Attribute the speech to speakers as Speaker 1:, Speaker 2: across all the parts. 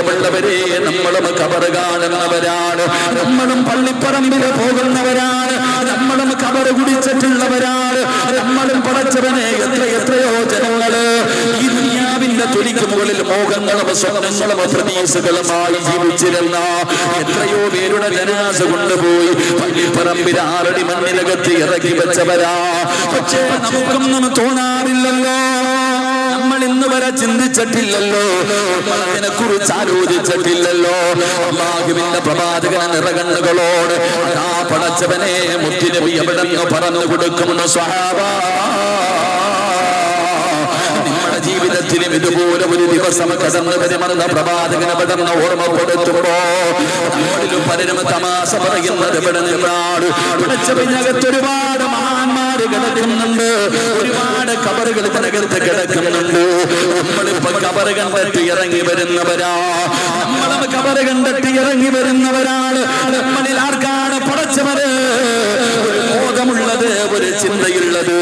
Speaker 1: പ്രിയമുള്ളവരെ, നമ്മളും ഖബർ കാണുന്നവരാണ്, നമ്മളും പള്ളിപ്പറമ്പിൽ പോകുന്നവരാണ്, നമ്മളും ഖബർ കുടിച്ചിട്ടുള്ളവരാണ്, നമ്മളും പടച്ചവനെ എത്രയോ ജനങ്ങള് ഈ ദുനിയാവിന്റെ തൊലിക്ക് മുകളിൽ മോഹങ്ങളും സ്വപ്നങ്ങളും പ്രതീക്ഷകളുമായി ജീവിച്ചിരുന്ന എത്രയോ പേരുടെ ജനാസ കൊണ്ടുപോയി പള്ളിപ്പറമ്പിൽ 6 അടി മണ്ണിനകത്ത് ഇറക്കി വെച്ചവരാ. പക്ഷേ നമുക്കൊന്നും തോന്നാറില്ലല്ലോ, നമ്മൾ ഇന്ന് വരെ ചിന്തിച്ചിട്ടില്ലല്ലോ, അതിനെ കുറിച്ച് ആലോചിച്ചിട്ടില്ലല്ലോ. അല്ലാഹുവിന്റെ പ്രവാചകൻ നിറകണ്ണുകളോട് ആ പടച്ചവനെ മുത്തുനബി എവിടെ നിന്ന് പറഞ്ഞു കൊടുക്കുന്നു, സ്വഹാബാ നിങ്ങളുടെ ജീവിതത്തിലും ഇതുപോലെ ഒരു ദിവസം കടന്നു വരുമെന്ന പ്രവാചകനെ പെട്ടെന്ന് ഓർമ്മപ്പെടുത്തുമ്പോ നമ്മളിലും പലരും തമാശ പറയുന്നത് ഇവിടെ നിന്നാണ്. പടച്ചവനകത്ത് ഒരുപാട് മഹാന്മാര് കിടക്കുന്നുണ്ട്, ഒരുപാട് ഖബറുകൾ ഇതിനകത്ത് കിടക്കുന്നുണ്ട്. നമ്മളിപ്പോ ഖബർ കണ്ടിട്ട് ഇറങ്ങി വരുന്നവരാ, നമ്മളും ഖബർ കണ്ടിട്ട് ഇറങ്ങി വരുന്നവരാണ്. നമ്മളിൽ ആർക്കാണ് പടച്ചവര് ഒരു ബോധമുള്ളത്, ഒരു ചിന്തയുള്ളത്?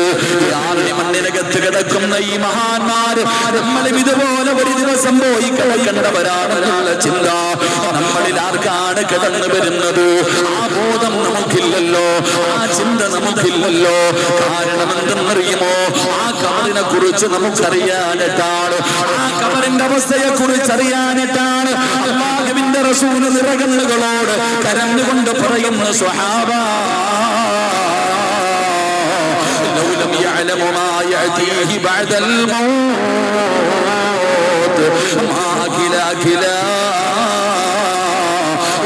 Speaker 1: മണ്ണിനകത്ത് കിടക്കുന്ന ഈ മഹാന്മാര് നമ്മളും ഇതുപോലെ ഒരു ദിവസം പോയി കിടക്കേണ്ടവരാണെന്നുള്ള ചിന്ത നമ്മളിൽ ആർക്കാണ് കിടന്നു വരുന്നത്? ആ ബോധം നമുക്കില്ലല്ലോ, ആ ചിന്ത നമുക്കില്ലല്ലോ. കാരണം എന്തെന്നറിയുമോ? ആ ഖബറിനെ കുറിച്ച് നമുക്കറിയാനിട്ടാണ്, ആ ഖബറിന്റെ അവസ്ഥയെ കുറിച്ച് അറിയാനിട്ടാണ് അല്ലാഹുവിന്റെ റസൂൽ നിറകണ്ണുകളോട് കരഞ്ഞുകൊണ്ട് പറയുന്നു, സ്വഹാബാ لو لم يعلم ما يأتيه بعد الموت ما أكل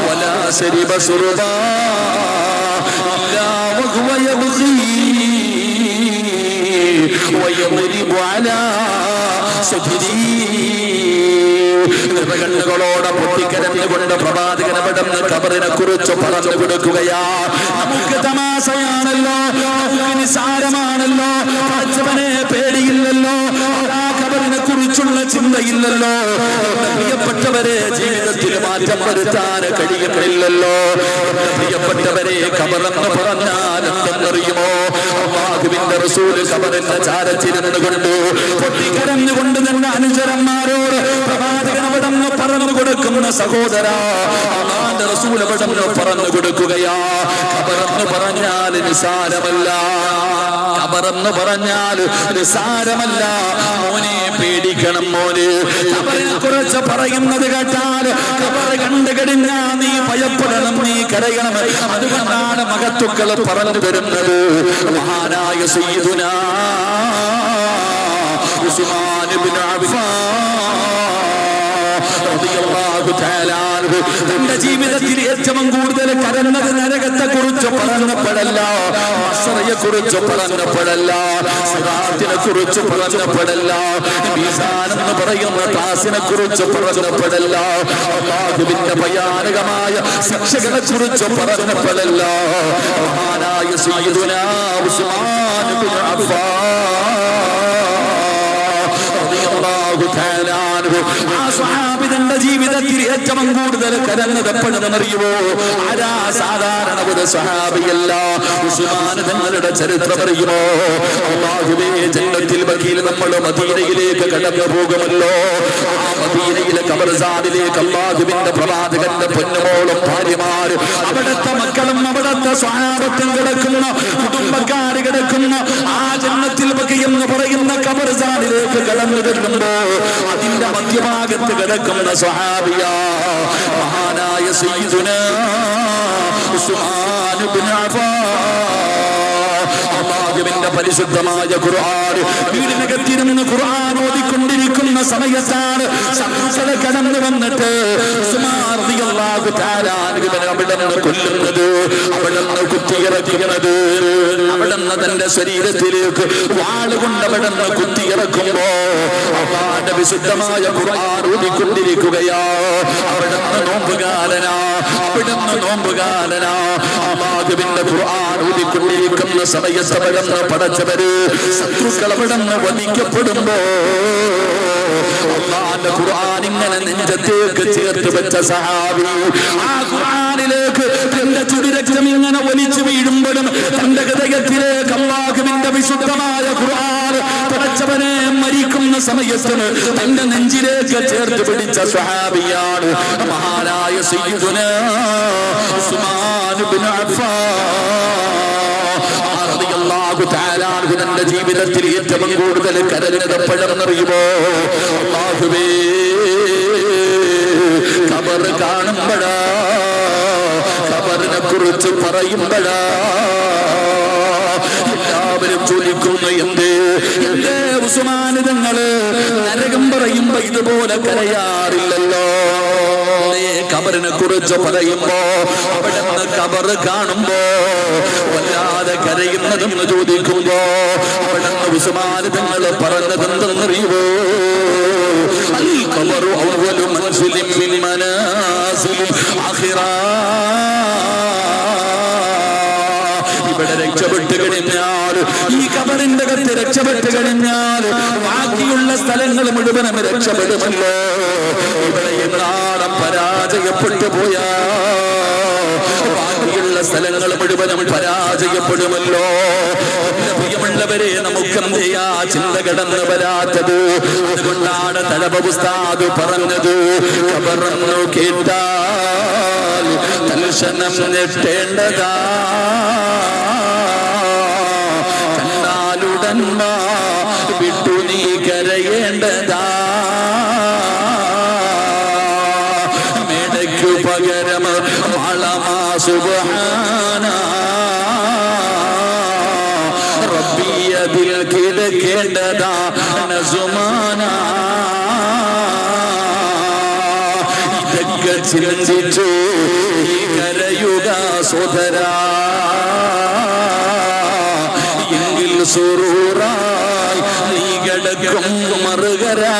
Speaker 1: ولا شرب شربا إلا وهو يبغي ويضرب على صدره. കണ്ണുകളോടെ പൊട്ടിക്കരഞ്ഞുകൊണ്ട് പ്രവാചകനെ പെട്ടെന്ന് ഖബറിനെ കുറിച്ച് പറഞ്ഞു കൊടുക്കുകയാ. നമുക്ക് തമാശയാണല്ലോ, നമുക്ക് നിസാരമാണല്ലോ, പടച്ചവനെ പേടിയില്ലല്ലോ, ആ ഖബറിനെ കുറിച്ചുള്ള ചിന്തയില്ലല്ലോ. പ്രിയപ്പെട്ടവരെ, ജീവിതത്തിൽ മാറ്റം വരുത്താൻ കഴിയുന്നില്ലല്ലോ. പ്രിയപ്പെട്ടവരെ, ഖബറെന്ന് പറഞ്ഞാൽ എന്തെന്നറിയുമോ? അല്ലാഹുവിന്റെ റസൂൽ ഖബറിന്റെ ചാരത്തിരുന്നു കൊണ്ട് പൊട്ടിക്കരഞ്ഞുകൊണ്ട് തന്നെ അനുചരന്മാരോട് പ്രവാചകൻ അവിടെ പറഞ്ഞു കൊടുക്കുന്ന സഹോദരാ, അല്ലാഹുവിന്റെ റസൂൽ അവിടെ പറഞ്ഞു കൊടുക്കുകയാ. ഖബറെന്ന് പറഞ്ഞാൽ നിസാരമല്ല, ഖബറെന്ന് പറഞ്ഞാൽ നിസാരമല്ല. മോനെ പേടിക്കണം, മോന് ഖബറിനെ കുറിച്ച് പറയുന്നത് കേട്ടാൽ ഖബർ കണ്ടു കഴിഞ്ഞാ നീ ഭയപ്പെടണം, നീ കരയണം. അതുകൊണ്ടാണ് മഹത്തുക്കൾ പറഞ്ഞു വരുന്നത്. മഹാനായ സയ്യിദുനാ ഉസ്മാൻ ഇബ്നു തന്റെ ജീവിതത്തിൽ ഏറ്റവും കൂടുതൽ കരഞ്ഞത് നരകത്തെ കുറിച്ച് പറഞ്ഞപ്പെടല്ല, മസ്റയെ കുറിച്ച് പറഞ്ഞപ്പെടല്ല, സിറാത്തിനെ കുറിച്ച് പറഞ്ഞപ്പെടല്ല, മീസാൻ എന്ന് പറയുന്ന ക്ലാസിനെ കുറിച്ച് പറഞ്ഞപ്പെടല്ല, അല്ലാഹുവിന്റെ ഭയാനകമായ ശിക്ഷകളെ കുറിച്ച് പറഞ്ഞപ്പെടല്ല. മഹാനായ സയ്യിദുനാ ഉസ്മാൻ ഇബ്നു അഫ്ഫാൻ റളിയല്ലാഹു തആല അൻഹു ആ സ്വഹാബിയുടെ ജീവിതത്തിൽ ഏറ്റവും കൂടുതൽ കരഞ്ഞത് എപ്പോഴെന്നറിയുമോ? ആരാ? സാധാരണ ഒരു സ്വഹാബിയല്ല. ഉസ്മാൻ തങ്ങളുടെ ചരിത്രം അറിയുമോ? അല്ലാഹുവേ, ജന്നത്തിൽ ബഖീൽ നമ്മൾ മദീനയിലേക്ക് കടന്നു പോകുമല്ലോ. ആ മദീനയിലെ ഖബർസ്ഥാനിലേക്ക് അല്ലാഹുവിന്റെ പ്രവാചകന്റെ പൊന്നുമോളും ഭാര്യമാര്, അവിടുത്തെ മക്കളും അവിടുത്തെ സ്വഹാബത്തും കിടക്കുന്ന കുടുംബക്കാര് കിടക്കുന്ന ആ ജന്നത്തിൽ ബഖീൽ എന്ന് പറയുന്ന ഖബർസ്ഥാനിലേക്ക് കടന്നു ചെല്ലുമ്പോ അതിന്റെ മധ്യഭാഗത്ത് കിടക്കുന്ന സ്വഹാബിയ മഹാനായ സയ്യിദുനാ ഉസ്മാൻ ഇബ്നു അഫ്ഫാൻ. അല്ലാഹുവിന്റെ പരിശുദ്ധമായ ഖുർആൻ വീടിനകത്തിരുന്ന് ഖുർആൻ ഓതിക്കൊണ്ടിരിക്കുന്ന സമയത്താണ് ശത്രുക്കൾ കടന്നു വന്നിട്ട് ഉസ്മാൻ റളിയല്ലാഹു തആല അൻഹുവിനെ അവിടുന്ന് കൊല്ലുന്നത്, അവിടുന്ന് കുത്തിയിറക്കുന്നത്. അവിടുന്ന് തന്റെ ശരീരത്തിലേക്ക് വാളുകൊണ്ട് അവിടുന്ന് കുത്തിയിറക്കുമ്പോ അല്ലാഹുവിന്റെ വിശുദ്ധമായ ഖുർആൻ ഓതിക്കൊണ്ടിരിക്കുകയാ. അവിടുന്ന് നോമ്പുകാരനാ, അവിടുന്ന് നോമ്പുകാരനാ. അല്ലാഹുവിന്റെ ഖുർആൻ ഓതിക്കൊണ്ടിരിക്കുന്ന സമയത്ത് അവിടുന്ന് പടച്ചവര് ശത്രുക്കൾ അവിടുന്ന് വധിക്കപ്പെടുമ്പോ അല്ലാഹുവിന്റെ ഖുർആൻ ഇങ്ങനെ നെഞ്ചത്തേക്ക് ചേർത്ത് വെച്ച സഹാബി ആ ഖുർആനിലേക്ക് തന്റെ ചുടിരക്തം ഇങ്ങനെ ഒലിച്ചു വീഴുമ്പോഴും തന്റെ ഹൃദയത്തിലേക്ക് അല്ലാഹുവിന്റെ വിശുദ്ധമായ ഖുർആൻ പടച്ചവനെ മരിക്കുന്ന സമയത്ത് തന്റെ നെഞ്ചിലേക്ക് ചേർത്ത് പിടിച്ച സ്വഹാബിയാണ് മഹാനായ സയ്യിദുനാ ഉസ്മാൻ ഇബ്നു അഫ്ഫാൻ റളിയല്ലാഹു തആല അൻഹു. തന്റെ ജീവിതത്തിൽ ഏറ്റവും കൂടുതൽ കരഞ്ഞത് എപ്പോഴെന്നറിയുമോ? അല്ലാഹുവേ, ഖബർ കാണുമ്പോഴാ, ഖബറിനെ കുറിച്ച് പറയുമ്പോഴാ. എല്ലാവരും ചോദിക്കുന്നു, എന്തേ ഉസ്മാന് തങ്ങള് നരകം പറയുമ്പോ ഇതുപോലെ കരയാറില്ലല്ലോ? ഖബറിനെ കുറിച്ച് പറയുമ്പോ, അവിടെ നിന്ന് ഖബർ കാണുമ്പോ വല്ലാതെ കരയുന്നതെന്ന് ചോദിക്കുമ്പോ, അവിടെ നിന്ന് ഉസ്മാന് തങ്ങള് പറഞ്ഞതെന്തെന്നറിയുമോ? അൽ ഖബറു അവ്വലു മൻസിലിൻ മിൻ മനാസിലിൽ ആഖിറ. ഇവിടെ രക്ഷപ്പെട്ട് കഴിഞ്ഞാൽ, ഈ ഖബറിന്റെ അകത്ത് രക്ഷപ്പെട്ട് കഴിഞ്ഞാൽ ബാക്കിയുള്ള സ്ഥലങ്ങൾ മുഴുവനും രക്ഷപ്പെടുമല്ലോ. ഇവിടെ എന്നാളും പരാജയപ്പെട്ടു പോയാ ബാക്കിയുള്ള സ്ഥലങ്ങൾ മുഴുവനും പരാജയപ്പെടുമല്ലോ. പ്രിയമുള്ളവരെ, നമുക്കെന്ത് ചെയ്യാ ചിന്ത കടന്നു വരാത്തത്? അതുകൊണ്ടാണ് തഴവ ഉസ്താദ് പറഞ്ഞത്, ഖബറന്നു കേട്ടാൽ തൽക്ഷണം ഞെട്ടേണ്ടതാ, കണ്ടാലുടൻ വിട്ടു നീ കരയേണ്ടതാ. മേടയ്ക്കു പകരം വളമാ സുബ്ഹാന റബ്ബിയതിൽ കിടക്കേണ്ടതാ നസുമാന. ഇതൊക്കെ ചിന്തിച്ചു ഈ കരയുക സോദരാ, എങ്കിൽ സുറൂറായി നീ കിടക്കും മറുകരാ.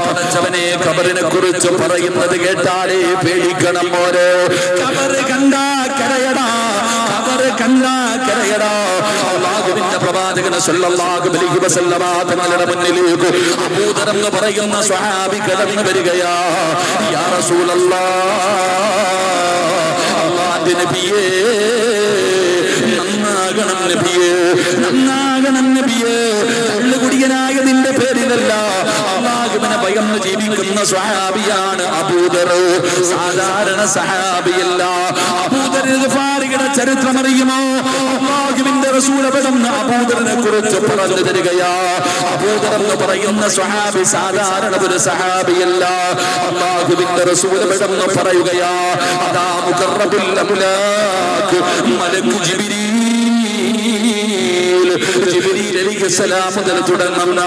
Speaker 1: പടച്ചവനെ, ഖബറിനെ കുറിച്ച് പറയുന്നത് കേട്ടാലേ പേടിക്കണം. ഓരോ ഖബറ് കണ്ടാ കരയടാ, ഖബറ് കണ്ടാ കരയടാ. അല്ലാഹുവിന്റെ പ്രവാചകൻ സല്ലല്ലാഹു അലൈഹി വസല്ലമ തങ്ങളുടെ മുന്നിലേക്ക് അബൂദർ എന്ന് പറയുന്ന സ്വഹാബി കടന്നു വരികയാ. യാ റസൂലല്ലാഹ്, അല്ലാഹുവിന്റെ നബിയേ, നന്നാകണം നബിയേ, നന്നാകണം നബിയേ. കള്ളുകുടിയനായ നിന്റെ പേരിലല്ല, അല്ലാഹുവിനെ ഭയന്ന് ജീവിക്കുന്ന സ്വഹാബിയാണ് അബൂദർ. സാധാരണ സഹാബിയല്ല. അബൂദർ ഗിഫാരിയുടെ ചരിത്രം അറിയുമോ? അല്ലാഹുവിന്റെ റസൂൽ പെടുന്ന അബൂദറിനെ കുറിച്ച് പറഞ്ഞു തരികയാ. അബൂദർ എന്ന് പറയുന്ന സ്വഹാബി സാധാരണ ഒരു സഹാബിയല്ല. അല്ലാഹുവിന്റെ റസൂൽ പെടുന്ന പറയുകയാ, അതാ മുഖറബുൽ അംലാഖ് മലക്കു ജിബ്രീൽ അലൈഹിസ്സലാം മുതൽ തുടങ്ങുന്ന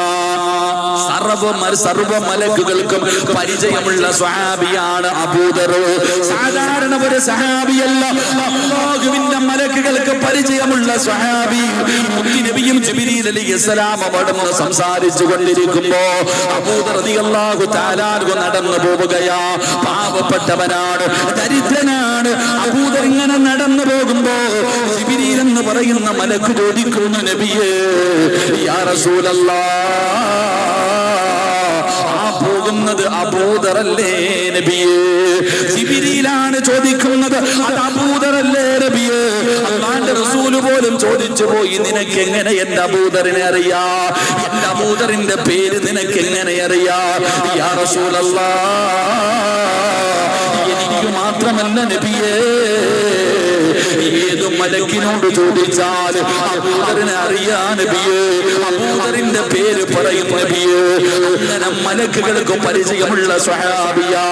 Speaker 1: സർവ മലക്കുകൾക്കും പരിചയമുള്ള സ്വഹാബിയാണ് അബൂദർ. സാധാരണ ഒരു സഹാബിയല്ല, അല്ലാഹുവിന്റെ മലക്കുകൾക്ക് പരിചയമുള്ള സ്വഹാബി. നബിയും ജിബ്രീൽ അലൈഹിസ്സലാം അവിടുന്ന് സംസാരിച്ചു കൊണ്ടിരിക്കുമ്പോ അബൂദർ റളിയല്ലാഹു തആല അൻഹു നടന്നു പോവുകയാ. പാവപ്പെട്ടവനാണ്, ദരിദ്രനാണ്. അബൂദർ ഇങ്ങനെ നടന്നു പോകുമ്പോ ജിബ്രീൽ എന്ന് പറയുന്ന മലക്ക് ചോദിക്കുന്നു, നബിയേ, യാ റസൂലല്ലാഹ്, പോകുന്നത് അബൂദറല്ലേ നബിയേ? ജിബ്രീലാണ് ചോദിക്കുന്നത്, അത് അബൂദറല്ലേ നബിയേ? അല്ലാഹുവിന്റെ റസൂൽ പോലും ചോദിച്ചു പോയി, നിനക്ക് എങ്ങനെ എന്റെ അബൂദറിനെ അറിയാ? എന്റെ അബൂദറിന്റെ പേര് നിനക്ക് എങ്ങനെ അറിയാ? യാ റസൂലല്ലാഹ്, എനിക്ക് മാത്രമല്ല നബിയേ, ഏത് മലക്കിനോട് ചോദിച്ചാൽ അബൂദറിനെ അറിയാ നബിയേ, അബൂദറിന്റെ പേര് പറയും നബിയേ. അങ്ങനെ മലക്കുകൾക്ക് പരിചയമുള്ള സ്വഹാബിയാ.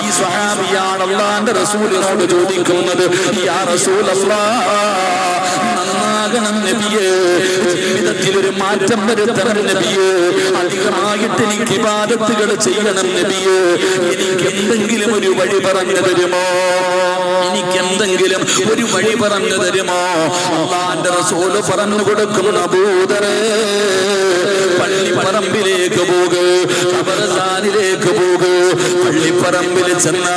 Speaker 1: ഈ സ്വഹാബിയാണ് അല്ലാഹുവിന്റെ റസൂലിനോട് ചോദിക്കുന്നത്, യാ റസൂലല്ലാഹ്, നന്നാകണം നബിയേ, ജീവിതത്തിൽ ഒരു മാറ്റം വരുത്തണം നബിയേ, അധികമായിട്ട് എനിക്ക് ഇബാദത്തുകൾ ചെയ്യണം നബിയേ, എനിക്ക് എന്തെങ്കിലും ഒരു വഴി പറഞ്ഞു തരുമോ? എനിക്ക് എന്തെങ്കിലും ഒരു വഴി പറഞ്ഞു തരുമോ? അല്ലാഹുവിന്റെ റസൂൽ പറഞ്ഞു കൊടുക്കും, അബൂദറേ, പള്ളിപ്പറമ്പിലേക്ക് പോകൂ, ഖബർസ്ഥാനിലേക്ക് പോകൂ. പള്ളിപ്പറമ്പിൽ ചെന്ന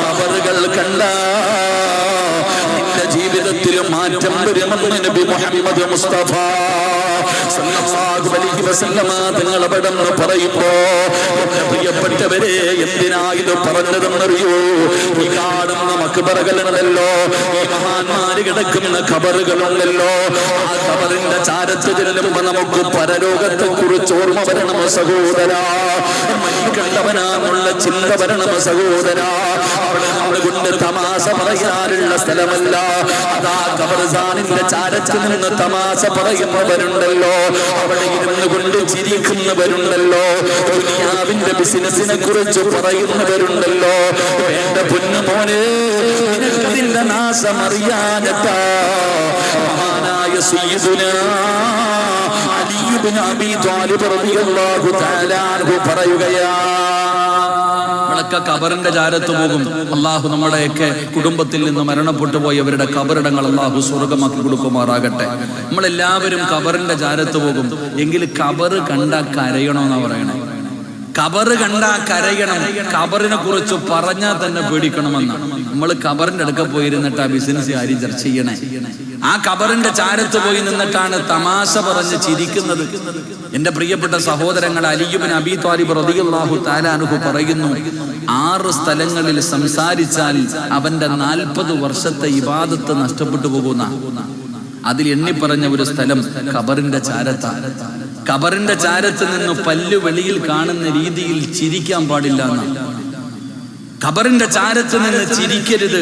Speaker 1: ഖബറുകൾ കണ്ട നിന്റെ ജീവിതത്തിൽ മാറ്റം വരുമെന്ന് നബി മുഹമ്മദ് മുസ്തഫ സല്ലല്ലാഹു അലൈഹി വസല്ലമ തങ്ങൾ അവിടെന്ന് പറയുമ്പോ പ്രിയപ്പെട്ടവരെ എന്തിനാ ഇത് പറഞ്ഞതെന്നറിയോ? ഈ കാണുന്ന മക്ബറകളുണ്ടല്ലോ, ഈ മഹാന്മാര് കിടക്കുന്ന ഖബറുകളുണ്ടല്ലോ, ആ ഖബറിന്റെ ചാരത്ത് ചെല്ലുമ്പോ നമുക്ക് പരലോകത്തെ കുറിച്ച് ഓർമ്മ വരണം സഹോദരാ, മരിക്കേണ്ടവനാണുള്ള ചിന്ത വരണം സഹോദരാ. അവിടെ നമ്മളെ കൊണ്ട് തമാശ പറയാനുള്ള സ്ഥലമല്ല. അതാ ഖബർസ്ഥാനിന്റെ ചാരത്തിൽ നിന്ന് തമാശ പറയുന്നവരുണ്ടല്ലോ, അവിടെ ഇരുന്ന് കൊണ്ട് ചിരിക്കുന്നവരുണ്ടല്ലോ, ദുനിയാവിന്റെ ബിസിനസിനെ കുറിച്ച് പറയുന്നവരുണ്ടല്ലോ. വേണ്ട പൊന്നു മോനെ, നിനക്കതിന്റെ നാശം അറിയാനത്താ മഹാനായ സയ്യിദുനാ അലി ഇബ്നു അബീ ത്വാലിബ് റളിയല്ലാഹു തആല അൻഹു പറയുകയാ, നമ്മളൊക്കെ ഖബറിന്റെ ചാരത്ത് പോകും. അള്ളാഹു നമ്മുടെയൊക്കെ കുടുംബത്തിൽ നിന്ന് മരണപ്പെട്ടു പോയവരുടെ ഖബറിടങ്ങൾ അള്ളാഹു സ്വർഗമാക്കി കൊടുക്കുമാറാകട്ടെ. നമ്മളെല്ലാവരും ഖബറിന്റെ ചാരത്ത് പോകും. എങ്കിൽ ഖബറ് കണ്ടാ കരയണമെന്നാ പറയണേ. ഖബറ് കണ്ടാ കരയണം. ഖബറിനെ കുറിച്ച് പറഞ്ഞാൽ തന്നെ പേടിക്കണമെന്നാണ്. നമ്മൾ ഖബറിന്റെ അടുക്ക പോയിരുന്നിട്ട് ആ ബിസിനസ് കാര്യം ചർച്ച ചെയ്യണേ. ആ ഖബറിന്റെ ചാരത്ത് പോയി നിന്നിട്ടാണ് തമാശ പറഞ്ഞ് ചിരിക്കുന്നത്. എന്റെ പ്രിയപ്പെട്ട സഹോദരങ്ങൾ, അലി ഇബ്നു അബീ ത്വാലിബ് റളിയല്ലാഹു തആല അൻഹു പറയുന്നു, 6 സ്ഥലങ്ങളിൽ സംസാരിച്ചാൽ അവന്റെ 40 വർഷത്തെ ഇബാദത്ത് നഷ്ടപ്പെട്ടു പോകുന്ന, അതിൽ എണ്ണിപ്പറഞ്ഞ ഒരു സ്ഥലം ഖബറിന്റെ ചാരത്താണ്. ഖബറിന്റെ ചാരത്ത് നിന്ന് പല്ലു വെളിയിൽ കാണുന്ന രീതിയിൽ ചിരിക്കാൻ പാടില്ല എന്നാണ്. ഖബറിന്റെ ചാരത്ത് നിന്ന് ചിരിക്കരുത്.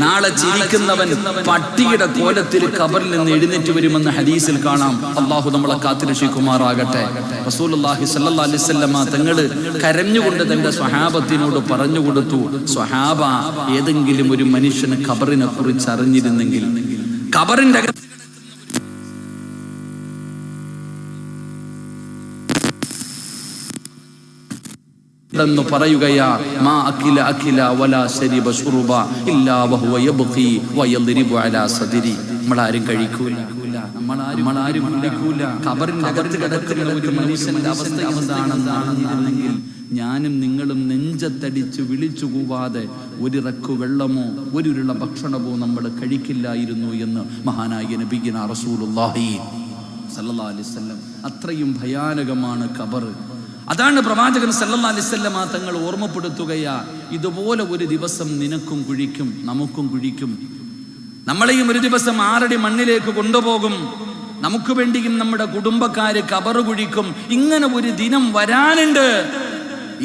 Speaker 1: നാളെ ചിരിക്കുന്നവൻ പട്ടിയുടെ കോലത്തിൽ ഖബറിൽ നിന്ന് എഴുന്നേറ്റ് വരുമെന്ന് ഹദീസിൽ കാണാം. അള്ളാഹു നമ്മളെ കാത്തുരക്ഷിക്കുമാറാകട്ടെ. റസൂലുള്ളാഹി സ്വല്ലല്ലാഹു അലൈഹി വസല്ലമ തങ്ങള് കരഞ്ഞുകൊണ്ട് തന്റെ സ്വഹാബത്തിനോട് പറഞ്ഞു കൊടുത്തു, സ്വഹാബ, ഏതെങ്കിലും ഒരു മനുഷ്യന് ഖബറിനെ കുറിച്ച് അറിഞ്ഞിരുന്നെങ്കിൽ, ഖബറിന്റെ ന്ന് പറയുകയാ, മാ അഖില അഖില വലാ ശരിബ ശുറുബ ഇല്ലാ വഹുവ യബ്ഖി വയദ്രിബു അലാ സദരി. നമ്മളാരും കഴിക്കൂല, നമ്മളാരും കുടിക്കൂല. ഖബറിന്റെ അകത്ത് കിടക്കുന്ന ഒരു മനുഷ്യന്റെ അവസ്ഥ എന്താണെന്നാണെന്നിരുന്നെങ്കിൽ ഞാനും നിങ്ങളും നെഞ്ചത്തടിച്ച് വിളിച്ചു കൂവാതെ ഒരു റക്കു വെള്ളമോ ഒരു ഉരുള ഭക്ഷണമോ നമ്മൾ കഴിക്കില്ലായിരുന്നു എന്ന് മഹാനായ നബിയുനാ റസൂലുള്ളാഹി സല്ലല്ലാഹു അലൈഹി വസല്ലം. അത്രയും ഭയാനകമാണ് ഖബർ. അതാണ് പ്രവാചകൻ സല്ലല്ലാഹു അലൈഹി വസല്ലം തങ്ങൾ ഓർമ്മപ്പെടുത്തുകയാ, ഇതുപോലെ ഒരു ദിവസം നിനക്കും കുഴിക്കും, നമുക്കും കുഴിക്കും. നമ്മളെയും ഒരു ദിവസം 6 അടി മണ്ണിലേക്ക് കൊണ്ടുപോകും. നമുക്ക് വേണ്ടിയും നമ്മുടെ കുടുംബക്കാര് ഖബർ കുഴിക്കും. ഇങ്ങനെ ഒരു ദിനം വരാനുണ്ട്.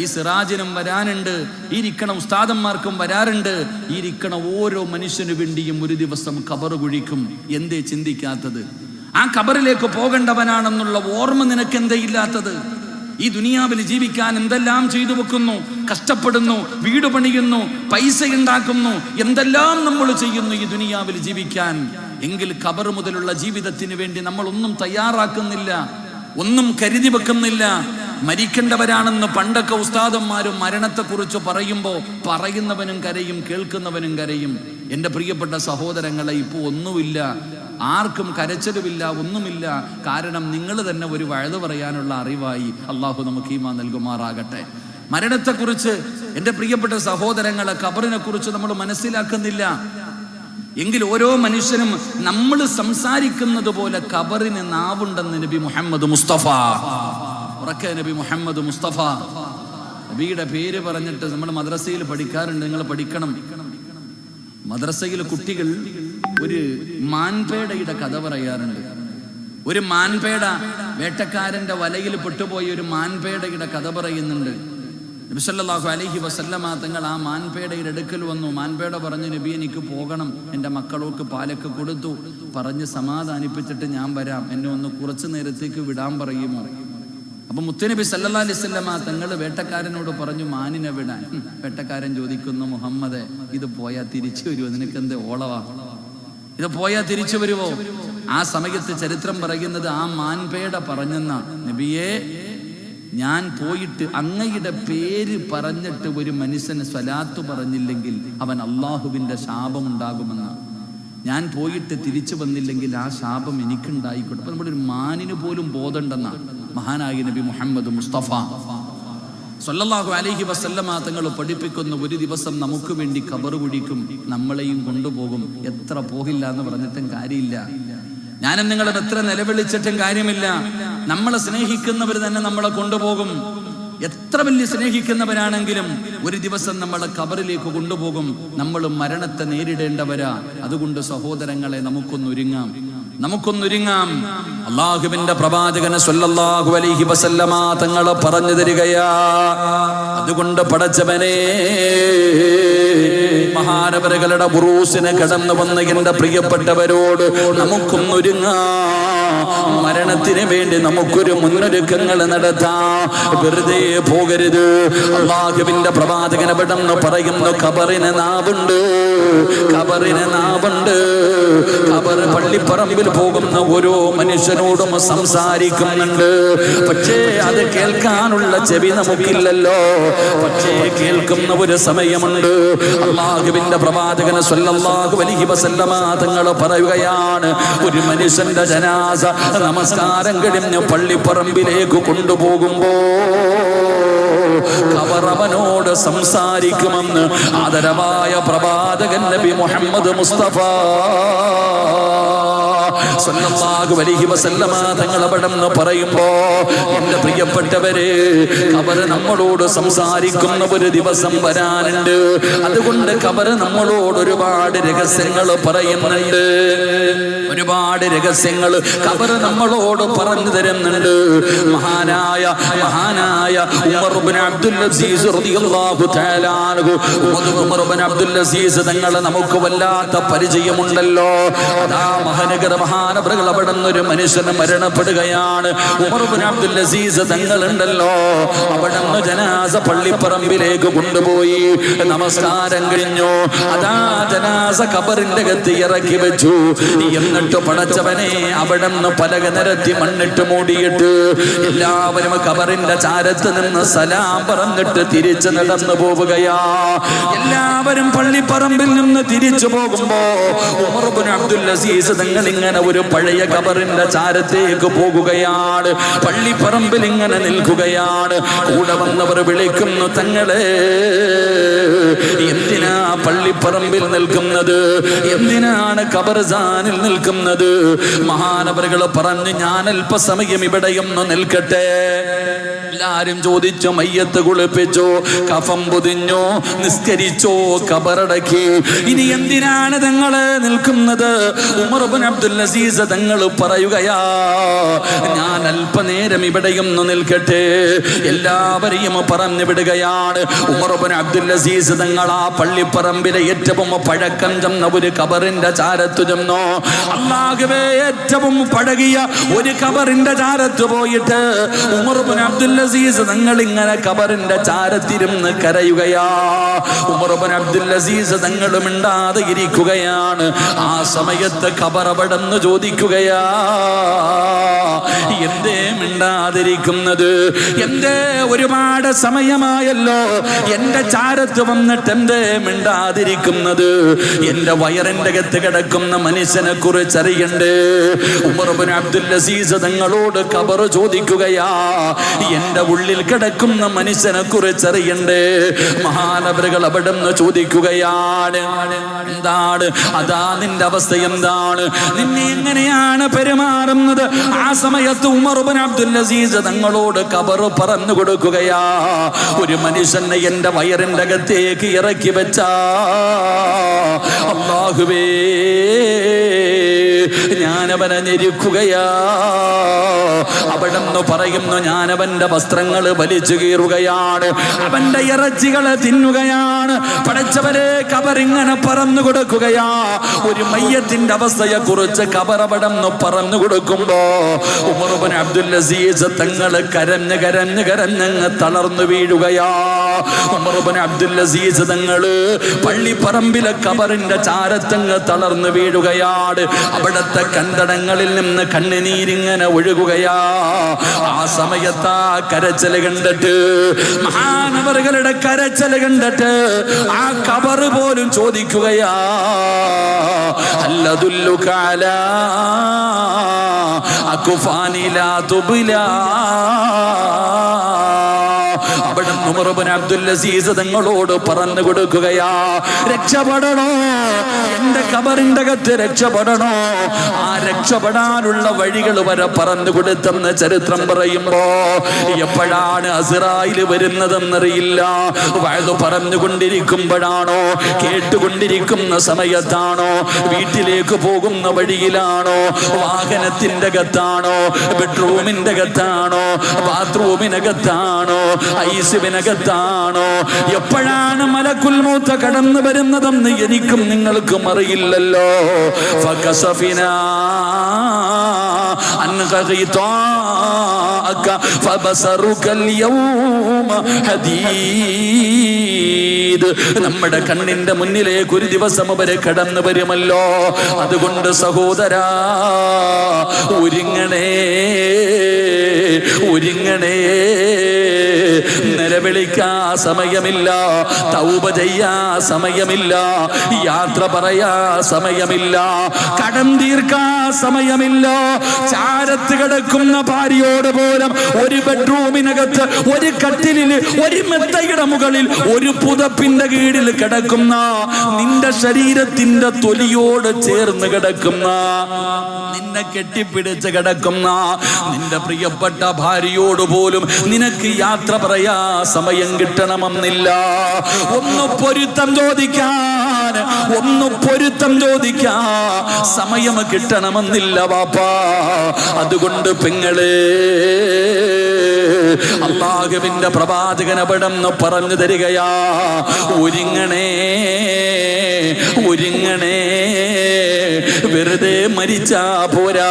Speaker 1: ഈ സിറാജിനും വരാനുണ്ട്, ഈ ഇരിക്കണ ഉസ്താദന്മാർക്കും വരാറുണ്ട്. ഈ ഇരിക്കണ ഓരോ മനുഷ്യനു വേണ്ടിയും ഒരു ദിവസം ഖബർ കുഴിക്കും. എന്തേ ചിന്തിക്കാത്തത്? ആ ഖബറിലേക്ക് പോകേണ്ടവനാണെന്നുള്ള ഓർമ്മ നിനക്ക് എന്തേ ഇല്ലാത്തത്? ഈ ദുനിയാവിൽ ജീവിക്കാൻ എന്തെല്ലാം ചെയ്തു വെക്കുന്നു, കഷ്ടപ്പെടുന്നു, വീട് പണിയുന്നു, പൈസ ഉണ്ടാക്കുന്നു, എന്തെല്ലാം നമ്മൾ ചെയ്യുന്നു ഈ ദുനിയാവിൽ ജീവിക്കാൻ. എങ്കിൽ ഖബർ മുതലുള്ള ജീവിതത്തിന് വേണ്ടി നമ്മൾ ഒന്നും തയ്യാറാക്കുന്നില്ല, ഒന്നും കരുതി വെക്കുന്നില്ല. മരിക്കേണ്ടവരാണെന്ന് പണ്ടൊക്കെ ഉസ്താദന്മാരും മരണത്തെക്കുറിച്ച് പറയുമ്പോൾ പറയുന്നവനും കരയും, കേൾക്കുന്നവനും കരയും. എൻ്റെ പ്രിയപ്പെട്ട സഹോദരങ്ങളെ, ഇപ്പോൾ ഒന്നുമില്ല, ആർക്കും കരച്ചിലുമില്ല, ഒന്നുമില്ല. കാരണം നിങ്ങൾ തന്നെ ഒരു വഴുത് പറയാനുള്ള അറിവായി. അള്ളാഹു നമുക്ക് ഈമാൻ നൽകുമാറാകട്ടെ. മരണത്തെക്കുറിച്ച് എൻ്റെ പ്രിയപ്പെട്ട സഹോദരങ്ങളെ, ഖബറിനെ കുറിച്ച് നമ്മൾ മനസ്സിലാക്കുന്നില്ല. എങ്കിൽ ഓരോ മനുഷ്യനും നമ്മൾ സംസാരിക്കുന്നത് പോലെ ഖബറിന് നാവുണ്ടെന്ന് നബി മുഹമ്മദ് മുസ്തഫ. ഉറക്കെ നബി മുഹമ്മദ് മുസ്തഫ. നബിയുടെ പേര് പറഞ്ഞിട്ട് നമ്മൾ മദ്രസയിൽ പഠിക്കാറുണ്ട്, നിങ്ങൾ പഠിക്കണം. മദ്രസയിലെ കുട്ടികൾ ഒരു മാൻപേടയുടെ കഥ പറയാറുണ്ട്. ഒരു മാൻപേട, വേട്ടക്കാരന്റെ വലയിൽ പെട്ടുപോയ ഒരു മാൻപേടയുടെ കഥ പറയുന്നുണ്ട്. നബി സല്ലല്ലാഹു അലൈഹി വസല്ലമ തങ്ങൾ ആ മാൻപേടയുടെ അടുക്കൽ വന്നു. മാൻപേട പറഞ്ഞു, നബി എനിക്ക് പോകണം, എൻ്റെ മക്കളോക്ക് പാലൊക്കെ കൊടുത്തു, പറഞ്ഞ് സമാധാനിപ്പിച്ചിട്ട് ഞാൻ വരാം, എന്നെ ഒന്ന് കുറച്ചു നേരത്തേക്ക് വിടാൻ പറയുമോ? അപ്പൊ മുത്തുനബി സല്ലല്ലാഹു അലൈഹി വസല്ലമ തങ്ങൾ വേട്ടക്കാരനോട് പറഞ്ഞു, മാനിനെ വിടാൻ. വേട്ടക്കാരൻ ചോദിക്കുന്നു, മുഹമ്മദേ, ഇത് പോയാൽ തിരിച്ചു വരുമോ? നിനക്കെന്ത് ഓളവാ? ഇത് പോയാൽ തിരിച്ചു വരുമോ? ആ സമയത്ത് ചരിത്രം പറയുന്നത് ആ മാൻപേട പറഞ്ഞെന്ന, നബിയേ, ഞാൻ പോയിട്ട് അങ്ങയുടെ പേര് പറഞ്ഞിട്ട് ഒരു മനുഷ്യന് സ്വലാത്ത് പറഞ്ഞില്ലെങ്കിൽ അവൻ അള്ളാഹുവിൻ്റെ ശാപമുണ്ടാകുമെന്ന്. ഞാൻ പോയിട്ട് തിരിച്ചു വന്നില്ലെങ്കിൽ ആ ശാപം എനിക്കുണ്ടായിക്കോട്ടെ. അപ്പൊ നമ്മുടെ ഒരു മാനിന് പോലും ബോധമുണ്ടെന്ന മഹാനായ നബി മുഹമ്മദ് മുസ്തഫ സല്ലല്ലാഹു അലൈഹി വസല്ലമ തങ്ങൾ പഠിപ്പിക്കുന്ന ഒരു ദിവസം നമുക്ക് വേണ്ടി ഖബർ കുഴിക്കും, നമ്മളെയും കൊണ്ടുപോകും. എത്ര പോകില്ല എന്ന് പറഞ്ഞിട്ടും കാര്യമില്ല, ഞാനും നിങ്ങളും എത്ര നിലവിളിച്ചിട്ടും കാര്യമില്ല. നമ്മളെ സ്നേഹിക്കുന്നവർ തന്നെ നമ്മളെ കൊണ്ടുപോകും. എത്ര വലിയ സ്നേഹിക്കുന്നവരാണെങ്കിലും ഒരു ദിവസം നമ്മളെ ഖബറിലേക്ക് കൊണ്ടുപോകും. നമ്മൾ മരണത്തെ നേരിടേണ്ടവരാ. അതുകൊണ്ട് സഹോദരങ്ങളെ, നമുക്കൊന്നൊരുങ്ങാം. അള്ളാഹുവിന്റെ പ്രവാചകൻ സ്വല്ലല്ലാഹു അലൈഹി വസല്ലമ തങ്ങൾ പറഞ്ഞു തരികയാ. അതുകൊണ്ട് പടച്ചവനെ, മഹാനവറുകളുടെ ഉറൂസിനെ കടന്നു വന്ന എന്റെ പ്രിയപ്പെട്ടവരോട് നമുക്കൊന്നൊരുങ്ങാം. മരണത്തിന് വേണ്ടി നമുക്കൊരു മുന്നൊരുക്കങ്ങൾ നടത്താം. വെറുതെ പോകരുത്. അള്ളാഹുവിന്റെ പ്രവാചകൻ പെട്ടെന്ന് പറയുന്നു, ഖബറിന് നാവുണ്ട്. ഖബർ പള്ളിപ്പറമ്പിൽ പോകുന്ന ഓരോ മനുഷ്യനോടും സംസാരിക്കുന്നുണ്ട്. പക്ഷേ അത് കേൾക്കാനുള്ള ചെവി നമുക്കില്ലല്ലോ. പക്ഷേ കേൾക്കുന്ന ഒരു സമയമുണ്ട്. അള്ളാഹുവിന്റെ പ്രവാചകൻ സ്വല്ലല്ലാഹു അലൈഹി വസല്ലമ തങ്ങൾ പറയുകയാണ്, ഒരു മനുഷ്യന്റെ ജനാസ നമസ്കാരം കഴിഞ്ഞ് പള്ളിപ്പറമ്പിലേക്ക് കൊണ്ടുപോകുമ്പോ ഖബർ അവനോട് സംസാരിക്കുമെന്ന് ആദരവായ പ്രവാചകൻ നബി മുഹമ്മദ് മുസ്തഫ സ്വല്ലല്ലാഹു അലൈഹി വസല്ലമ തങ്ങൾ അവിടെന്ന് പറയുമ്പോ, എന്റെ പ്രിയപ്പെട്ടവരെ, ഖബർ നമ്മളോട് സംസാരിക്കുന്ന ഒരു ദിവസം വരാനുണ്ട്. അതുകൊണ്ട് ഖബർ നമ്മളോട് ഒരുപാട് രഹസ്യങ്ങൾ പറയുന്നുണ്ട്. ഒരുപാട് രഹസ്യങ്ങൾ ഖബർ നമ്മളോട് പറഞ്ഞു തരുന്നുണ്ട്. മഹാനായ ഉമർ ഇബ്നു അബ്ദുൽ അസീസ് റളിയല്ലാഹു തആല അൻഹു, ഉമർ ഇബ്നു അബ്ദുൽ അസീസ് തങ്ങളെ നമുക്ക് വല്ലാത്ത പരിചയമുണ്ടല്ലോ. അതാ മഹാനവറുകൾ അവിടുന്നൊരു മനുഷ്യന് മരണപ്പെടുകയാണ്. ഉമർ ഇബ്നു അബ്ദുൽ അസീസ് തങ്ങളുണ്ടല്ലോ, അവിടുന്ന് ജനാസ പള്ളിപ്പറമ്പിലേക്ക് കൊണ്ടുപോയി. നമസ്കാരം കഴിഞ്ഞു. അതാ ജനാസ ഖബറിന്റെ അകത്ത് ഇറക്കി വെച്ചു. എന്നിട്ട് പടച്ചവനെ, അവിടുന്ന് പലക നിരത്തി മണ്ണിട്ട് മൂടിയിട്ട് എല്ലാവരും ഖബറിന്റെ ചാരത്ത് നിന്ന് സലാം പറഞ്ഞിട്ട് തിരിച്ചു നടന്നു പോവുകയാ. എല്ലാവരും പള്ളിപ്പറമ്പിൽ നിന്ന് തിരിച്ചു പോകുമ്പോ ഉമർ ഇബ്നു അബ്ദുൽ അസീസ് തങ്ങൾ ഇങ്ങനെ ഒരു പഴയ ഖബറിന്റെ ചാരത്തേക്ക് പോകുകയാണ്. പള്ളിപ്പറമ്പിൽ ഇങ്ങനെ നിൽക്കുകയാണ്. കൂടെ വന്നവർ വിളിക്കുന്നു, തങ്ങളെ എന്തിനാ പള്ളിപ്പറമ്പിൽ നിൽക്കുന്നത്? എന്തിനാണ് ഖബർസാനിൽ നിൽക്കുന്നത്? മഹാനവറുകൾ പറഞ്ഞു, ഞാൻ അല്പസമയം ഇവിടെയൊന്ന് നിൽക്കട്ടെ. എല്ലാരും ചോദിച്ചു, മയ്യത്ത് കുളിപ്പിച്ചോ, കഫം പൊതിഞ്ഞോ, നിസ്കരിച്ചോ, ഖബറടക്കി, ഇനി എന്തിനാണ് തങ്ങള് നിൽക്കുന്നത്? ഉമർ ഇബ്നു അബ്ദുൽ അസീസ് തങ്ങൾ പറയുകയാ, ഞാൻ അല്പനേരം ഇവിടെയൊന്ന് നിൽക്കട്ടെ. എല്ലാവരെയും പറഞ്ഞു വിടുകയാണ്. ഉമർ ഇബ്നു അബ്ദുൽ അസീസ് തങ്ങൾ ആ പള്ളിപ്പറമ്പിലെ ഏറ്റവും പഴക്കം ചെന്ന ഒരു ഖബറിന്റെ ചാരത്ത് ചെന്നോ. അല്ലാഹുവേ, ഏറ്റവും പഴകിയ ഒരു ഖബറിന്റെ ചാരത്ത് പോയിട്ട് ഉമർ ഇബ്നു അബ്ദുൽ അസീസ് തങ്ങൾ ഇങ്ങനെ ഖബറിന്റെ ചാരത്തിരുന്ന് കരയുകയാ. ഉമർ ഇബ്നു അബ്ദുൽ അസീസ് തങ്ങൾ മിണ്ടാതെ ഇരിക്കുകയാണ്. ആ സമയത്ത് ഖബർ അവിടെന്ന് ചോദിക്കുകയാ, എന്തേ മിണ്ടാതിരിക്കുന്നത്? എന്തേ ഒരുപാട് സമയമായല്ലോ എന്റെ ചാരത്ത് വന്നിട്ട് എന്തേ മിണ്ടാതിരിക്കുന്നത്? എന്റെ വയറിന്റെ അകത്ത് കിടക്കുന്ന മനുഷ്യനെ കുറിച്ച് അറിയണ്ടേ? ഉമർ ഇബ്നു അബ്ദുൽ അസീസ് തങ്ങളോട് ഖബർ ചോദിക്കുകയാ, എന്റെ ഉള്ളിൽ കിടക്കുന്ന മനുഷ്യനെ കുറിച്ച് അറിയണ്ടേ? മഹാനവറുകൾ അവിടെന്ന് ചോദിക്കുകയാണ്, എന്താണ്? അതാ നിന്റെ അവസ്ഥ എന്താണ്? നിന്നെ എങ്ങനെയാണ് പെരുമാറുന്നത്? ആ സമയത്ത് ഉമർ ഇബ്നു അബ്ദുൽ അസീസ് തങ്ങളോട് ഖബർ പറഞ്ഞു കൊടുക്കുകയാ, ഒരു മനുഷ്യനെ എന്റെ വയറിന്റെ അകത്തേക്ക് ഇറക്കി വെച്ചാ അല്ലാഹുവേ, ഞാനവനെ ഞെരുക്കുകയാ. അവിടെന്ന് പറയുന്നു, ഞാനവന്റെ വസ്ത്രങ്ങൾ വലിച്ചു കീറുകയാണ്, അവന്റെ ഇറച്ചികളെ തിന്നുകയാണ്. പടച്ചവരെ, ഖബറിങ്ങനെ പറഞ്ഞു കൊടുക്കുകയാ. ഒരു മയ്യത്തിന്റെ അവസ്ഥയെ കുറിച്ച് ഖബർ അവിടെന്ന് പറഞ്ഞു കൊടുക്കുമ്പോ ഉമർ ഇബ്നു അബ്ദുൽ അസീസ് തങ്ങള് കരഞ്ഞങ്ങ് തളർന്നു വീഴുകയാ. ഉമർ ഇബ്നു അബ്ദുൽ അസീസ് തങ്ങള് പള്ളിപ്പറമ്പിലെ ഖബറിന്റെ ചാരത്തങ്ങ് തളർന്നു വീഴുകയാണ്. അവിടത്തെ കണ്ടടങ്ങളിൽ നിന്ന് കണ്ണുനീരിങ്ങനെ ഒഴുകുകയാ. ആ സമയത്ത് ആ കരച്ചല് കണ്ടിട്ട്, മഹാനവറുകളുടെ കരച്ചല് കണ്ടിട്ട് ആ ഖബർ പോലും ചോദിക്കുകയാ, അല്ലദുല്ലുക അലാ അക്ഫാനി ലാ തുബ്ലാ അവിടെ ഉമർ ഇബ്നു അബ്ദുൽ അസീസ് തങ്ങളോട് പറഞ്ഞു കൊടുക്കുകയാ, രക്ഷപ്പെടണോ, എന്റെ ഖബറിന്റെ അകത്ത് രക്ഷപ്പെടണോ, ആ രക്ഷപ്പെടാനുള്ള വഴികൾ വരെ പറഞ്ഞു കൊടുത്തെന്ന് ചരിത്രം പറയുമ്പോ എപ്പോഴാണ് അസ്റായിൽ വരുന്നതെന്നറിയില്ല. വഅദ് പറഞ്ഞുകൊണ്ടിരിക്കുമ്പോഴാണോ, കേട്ടുകൊണ്ടിരിക്കുന്ന സമയത്താണോ, വീട്ടിലേക്ക് പോകുന്ന വഴിയിലാണോ, വാഹനത്തിന്റെ അകത്താണോ, ബെഡ്റൂമിന്റെ അകത്താണോ, ബാത്റൂമിനകത്താണോ, ഐസിബിനകത്താണോ, എപ്പോഴാണ് മലക്കുൽ മൗത്ത് കടന്നു വരുന്നതെന്ന് എനിക്കും നിങ്ങൾക്കും അറിയില്ലല്ലോ. ഫകസഫിനാ അൻക ഖിതാഅക ഫബസറുകൽ യൗമ ഹദീദ്. നമ്മുടെ കണ്ണിന്റെ മുന്നിലേക്ക് ഒരു ദിവസം അവര് കടന്നു വരുമല്ലോ. അതുകൊണ്ട് സഹോദരാ, ഒരുങ്ങണേ, ഒരുങ്ങണേ. നിലവിളിക്കാ സമയമില്ല, തൗബ ചെയ്യാ സമയമില്ല, യാത്ര പറയാ സമയമില്ല, കടം തീർക്കാ സമയമില്ല. ചാരത്ത് കിടക്കുന്ന ഭാര്യയോട് പോലും ഒരു ബെഡ്റൂമിനകത്ത് ഒരു കട്ടിലിൽ ഒരു മെത്തയുടെ മുകളിൽ ഒരു പുതപ്പിന്റെ കീഴിൽ കിടക്കുന്ന, നിന്റെ ശരീരത്തിന്റെ തൊലിയോട് ചേർന്ന് കിടക്കുന്ന, നിന്നെ കെട്ടിപ്പിടിച്ച് കിടക്കുന്ന നിന്റെ പ്രിയപ്പെട്ട ഭാര്യയോട് പോലും നിനക്ക് യാത്ര പറയാ സമയം കിട്ടണമെന്നില്ല. ഒന്ന് പൊരുത്തം ചോദിക്കാൻ, ഒന്ന് പൊരുത്തം ചോദിക്കാൻ സമയം കിട്ടണമെന്നില്ല വാപ്പാ. അതുകൊണ്ട് പെങ്ങളെ, അല്ലാഹുവിന്റെ പ്രവാചകൻ അവിടെന്ന് പറഞ്ഞു തരികയാ, ഒരുങ്ങണേ, ഒരുങ്ങണേ. വെറുതെ മരിച്ചാ പോരാ,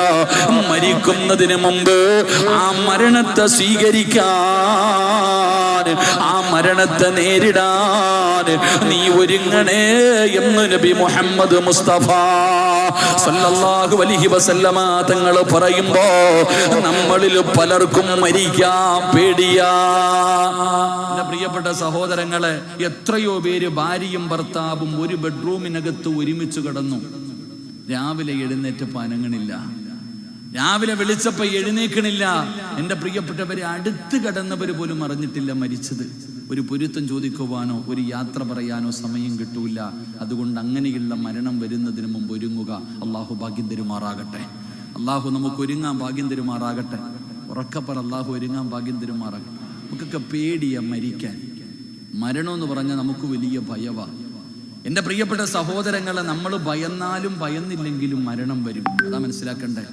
Speaker 1: മരിക്കുന്നതിന് മുമ്പ് ആ മരണത്തെ സ്വീകരിക്കാൻ, ആ മരണത്തെ നേരിടാൻ നീ ഒരുങ്ങണേ എന്ന് നബി മുഹമ്മദ് മുസ്തഫ സല്ലല്ലാഹു അലൈഹി വസല്ലമ തങ്ങൾ പറയുമ്പോ നമ്മളിൽ പലർക്കും മരിക്കാൻ പേടിയാ. എന്റെ പ്രിയപ്പെട്ട സഹോദരങ്ങളെ, എത്രയോ പേര് ഭാര്യയും ഭർത്താവും ഒരു ബെഡ്റൂമിനകത്ത് ഒരുമിച്ച് കിടന്നു. രാവിലെ എഴുന്നേറ്റ് പനങ്ങണില്ല, രാവിലെ വിളിച്ചപ്പോ എഴുന്നേക്കണില്ല. എന്റെ പ്രിയപ്പെട്ടവരെ, അടുത്ത് കിടന്നവർ പോലും അറിഞ്ഞിട്ടില്ല മരിച്ചത്. ഒരു പൊരുത്തം ചോദിക്കുവാനോ ഒരു യാത്ര പറയാനോ സമയം കിട്ടൂല. അതുകൊണ്ട് അങ്ങനെയുള്ള മരണം വരുന്നതിന് മുമ്പ് ഒരുങ്ങുക. അള്ളാഹു ഭാഗ്യം തരുമാറാകട്ടെ. അള്ളാഹു നമുക്ക് ഒരുങ്ങാൻ ഭാഗ്യം തരുമാറാകട്ടെ. ഉറക്കപ്പറ, അള്ളാഹു ഒരുങ്ങാൻ ഭാഗ്യം തരുമാറാകട്ടെ. നമുക്കൊക്കെ പേടിയാ മരിക്കാൻ. മരണം എന്ന് പറഞ്ഞാൽ നമുക്ക് വലിയ ഭയവാ. എൻ്റെ പ്രിയപ്പെട്ട സഹോദരങ്ങളെ, നമ്മൾ ഭയന്നാലും ഭയന്നില്ലെങ്കിലും മരണം വരും. അതാ മനസ്സിലാക്കണ്ടേ.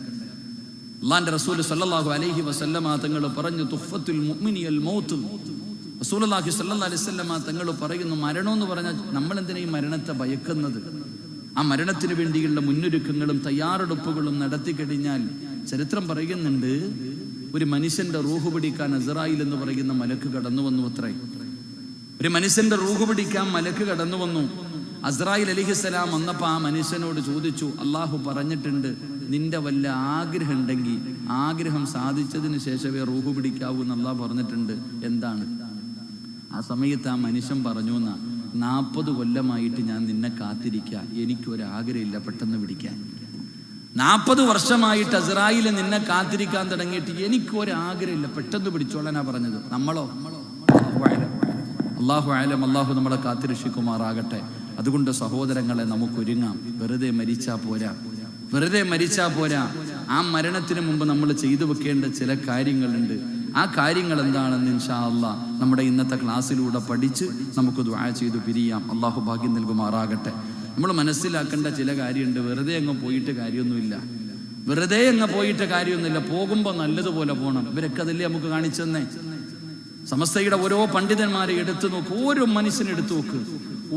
Speaker 1: അല്ലാഹുവിന്റെ റസൂൽ സല്ലല്ലാഹു അലൈഹി വസല്ലമ തങ്ങൾ പറഞ്ഞു, തുഫത്തുൽ മുഅ്മിനിൽ മൗത്ത്. റസൂലുള്ളാഹി സ്വല്ലല്ലാഹു അലൈഹി വസല്ലമ തങ്ങൾ പറയുന്നു, മരണം എന്ന് പറഞ്ഞാൽ നമ്മൾ എന്തിനാ ഈ മരണത്തെ ഭയക്കുന്നത്? ആ മരണത്തിന് വേണ്ടിയുള്ള മുന്നൊരുക്കങ്ങളും തയ്യാറെടുപ്പുകളും നടത്തി കഴിഞ്ഞാൽ ചരിത്രം പറയുന്നുണ്ട്, ഒരു മനുഷ്യന്റെ റൂഹ് പിടിക്കാൻ അസ്റായിൽ എന്ന് പറയുന്ന മലക്ക് കടന്നു വന്നു അത്രേ. ഒരു മനുഷ്യന്റെ റൂഹ് പിടിക്കാൻ മലക്ക് കടന്നു വന്നു. അസ്റായിൽ അലൈഹിസ്സലാം വന്നപ്പോൾ ആ മനുഷ്യനോട് ചോദിച്ചു, അള്ളാഹു പറഞ്ഞിട്ടുണ്ട് നിന്റെ വല്ല ആഗ്രഹം ഉണ്ടെങ്കിൽ ആഗ്രഹം സാധിച്ചതിന് ശേഷമേ റൂഹ് പിടിക്കാവൂ എന്ന് അള്ളാഹു പറഞ്ഞിട്ടുണ്ട്, എന്താണ്? ആ സമയത്ത് ആ മനുഷ്യൻ പറഞ്ഞു, 40 കൊല്ലമായിട്ട് ഞാൻ നിന്നെ കാത്തിരിക്കാം, എനിക്കൊരാഗ്രഹമില്ല പെട്ടെന്ന് പിടിക്കാൻ. 40 വർഷമായിട്ട് അസ്റായിൽ നിന്നെ കാത്തിരിക്കാൻ തുടങ്ങിയിട്ട് എനിക്കൊരാഗ്രഹമില്ല, പെട്ടെന്ന് പിടിച്ചോളാനാ പറഞ്ഞത്. നമ്മളോ? അല്ലാഹു അലം. അല്ലാഹു നമ്മളെ കാത്തിരക്ഷിക്കുമാറാകട്ടെ. അതുകൊണ്ട് സഹോദരങ്ങളെ, നമുക്കൊരുങ്ങാം. വെറുതെ മരിച്ചാ പോരാ, വെറുതെ മരിച്ചാ പോരാ. ആ മരണത്തിന് മുമ്പ് നമ്മൾ ചെയ്തു വെക്കേണ്ട ചില കാര്യങ്ങളുണ്ട്. ആ കാര്യങ്ങൾ എന്താണെന്ന് ഇൻഷാ അല്ലാഹ് നമ്മുടെ ഇന്നത്തെ ക്ലാസ്സിലൂടെ പഠിച്ച് നമുക്ക് ദുആ ചെയ്തു പിരിയാം. അല്ലാഹു ഭാഗ്യം നൽകുമാറാകട്ടെ. നമ്മൾ മനസ്സിലാക്കേണ്ട ചില കാര്യമുണ്ട്. വെറുതെ അങ്ങ് പോയിട്ട് കാര്യമൊന്നുമില്ല, വെറുതെ അങ്ങ് പോയിട്ട് കാര്യമൊന്നുമില്ല. പോകുമ്പോൾ നല്ലതുപോലെ പോകണം. ഇവരൊക്കെ അതല്ലേ നമുക്ക് കാണിച്ചെന്നേ. സമസ്തയുടെ ഓരോ പണ്ഡിതന്മാരെ എടുത്തു നോക്ക്, ഓരോ മനുഷ്യനെ എടുത്തു നോക്ക്.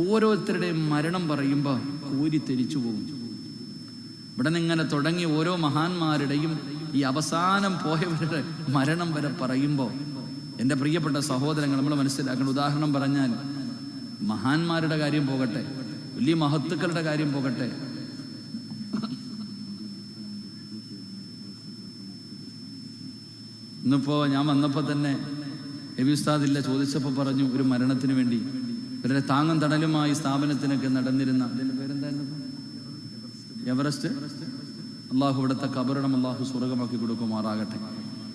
Speaker 1: ഓരോരുത്തരുടെയും മരണം പറയുമ്പോൾ കോരി തെരിച്ചു പോകും. ഇവിടെ നിന്നിങ്ങനെ തുടങ്ങി ഓരോ മഹാന്മാരുടെയും ഈ അവസാനം പോയവരുടെ മരണം വരെ പറയുമ്പോൾ എൻ്റെ പ്രിയപ്പെട്ട സഹോദരങ്ങൾ, നമ്മൾ മനസ്സിലാക്കണം. ഉദാഹരണം പറഞ്ഞാൽ, മഹാന്മാരുടെ കാര്യം പോകട്ടെ, വലിയ മഹത്തുക്കളുടെ കാര്യം പോകട്ടെ, ഇന്നിപ്പോ ഞാൻ വന്നപ്പോൾ തന്നെ നബി ഉസ്താദില്ല ചോദിച്ചപ്പോൾ പറഞ്ഞു, ഒരു മരണത്തിന് വേണ്ടി ഇവരുടെ താങ്ങും തണലുമായി സ്ഥാപനത്തിനൊക്കെ നടന്നിരുന്ന പേരെന്തായിരുന്നു, എവറസ്റ്റ്. അള്ളാഹു ഇവിടുത്തെ കബറിടം അള്ളാഹു സ്വർഗമാക്കി കൊടുക്കുമാറാകട്ടെ.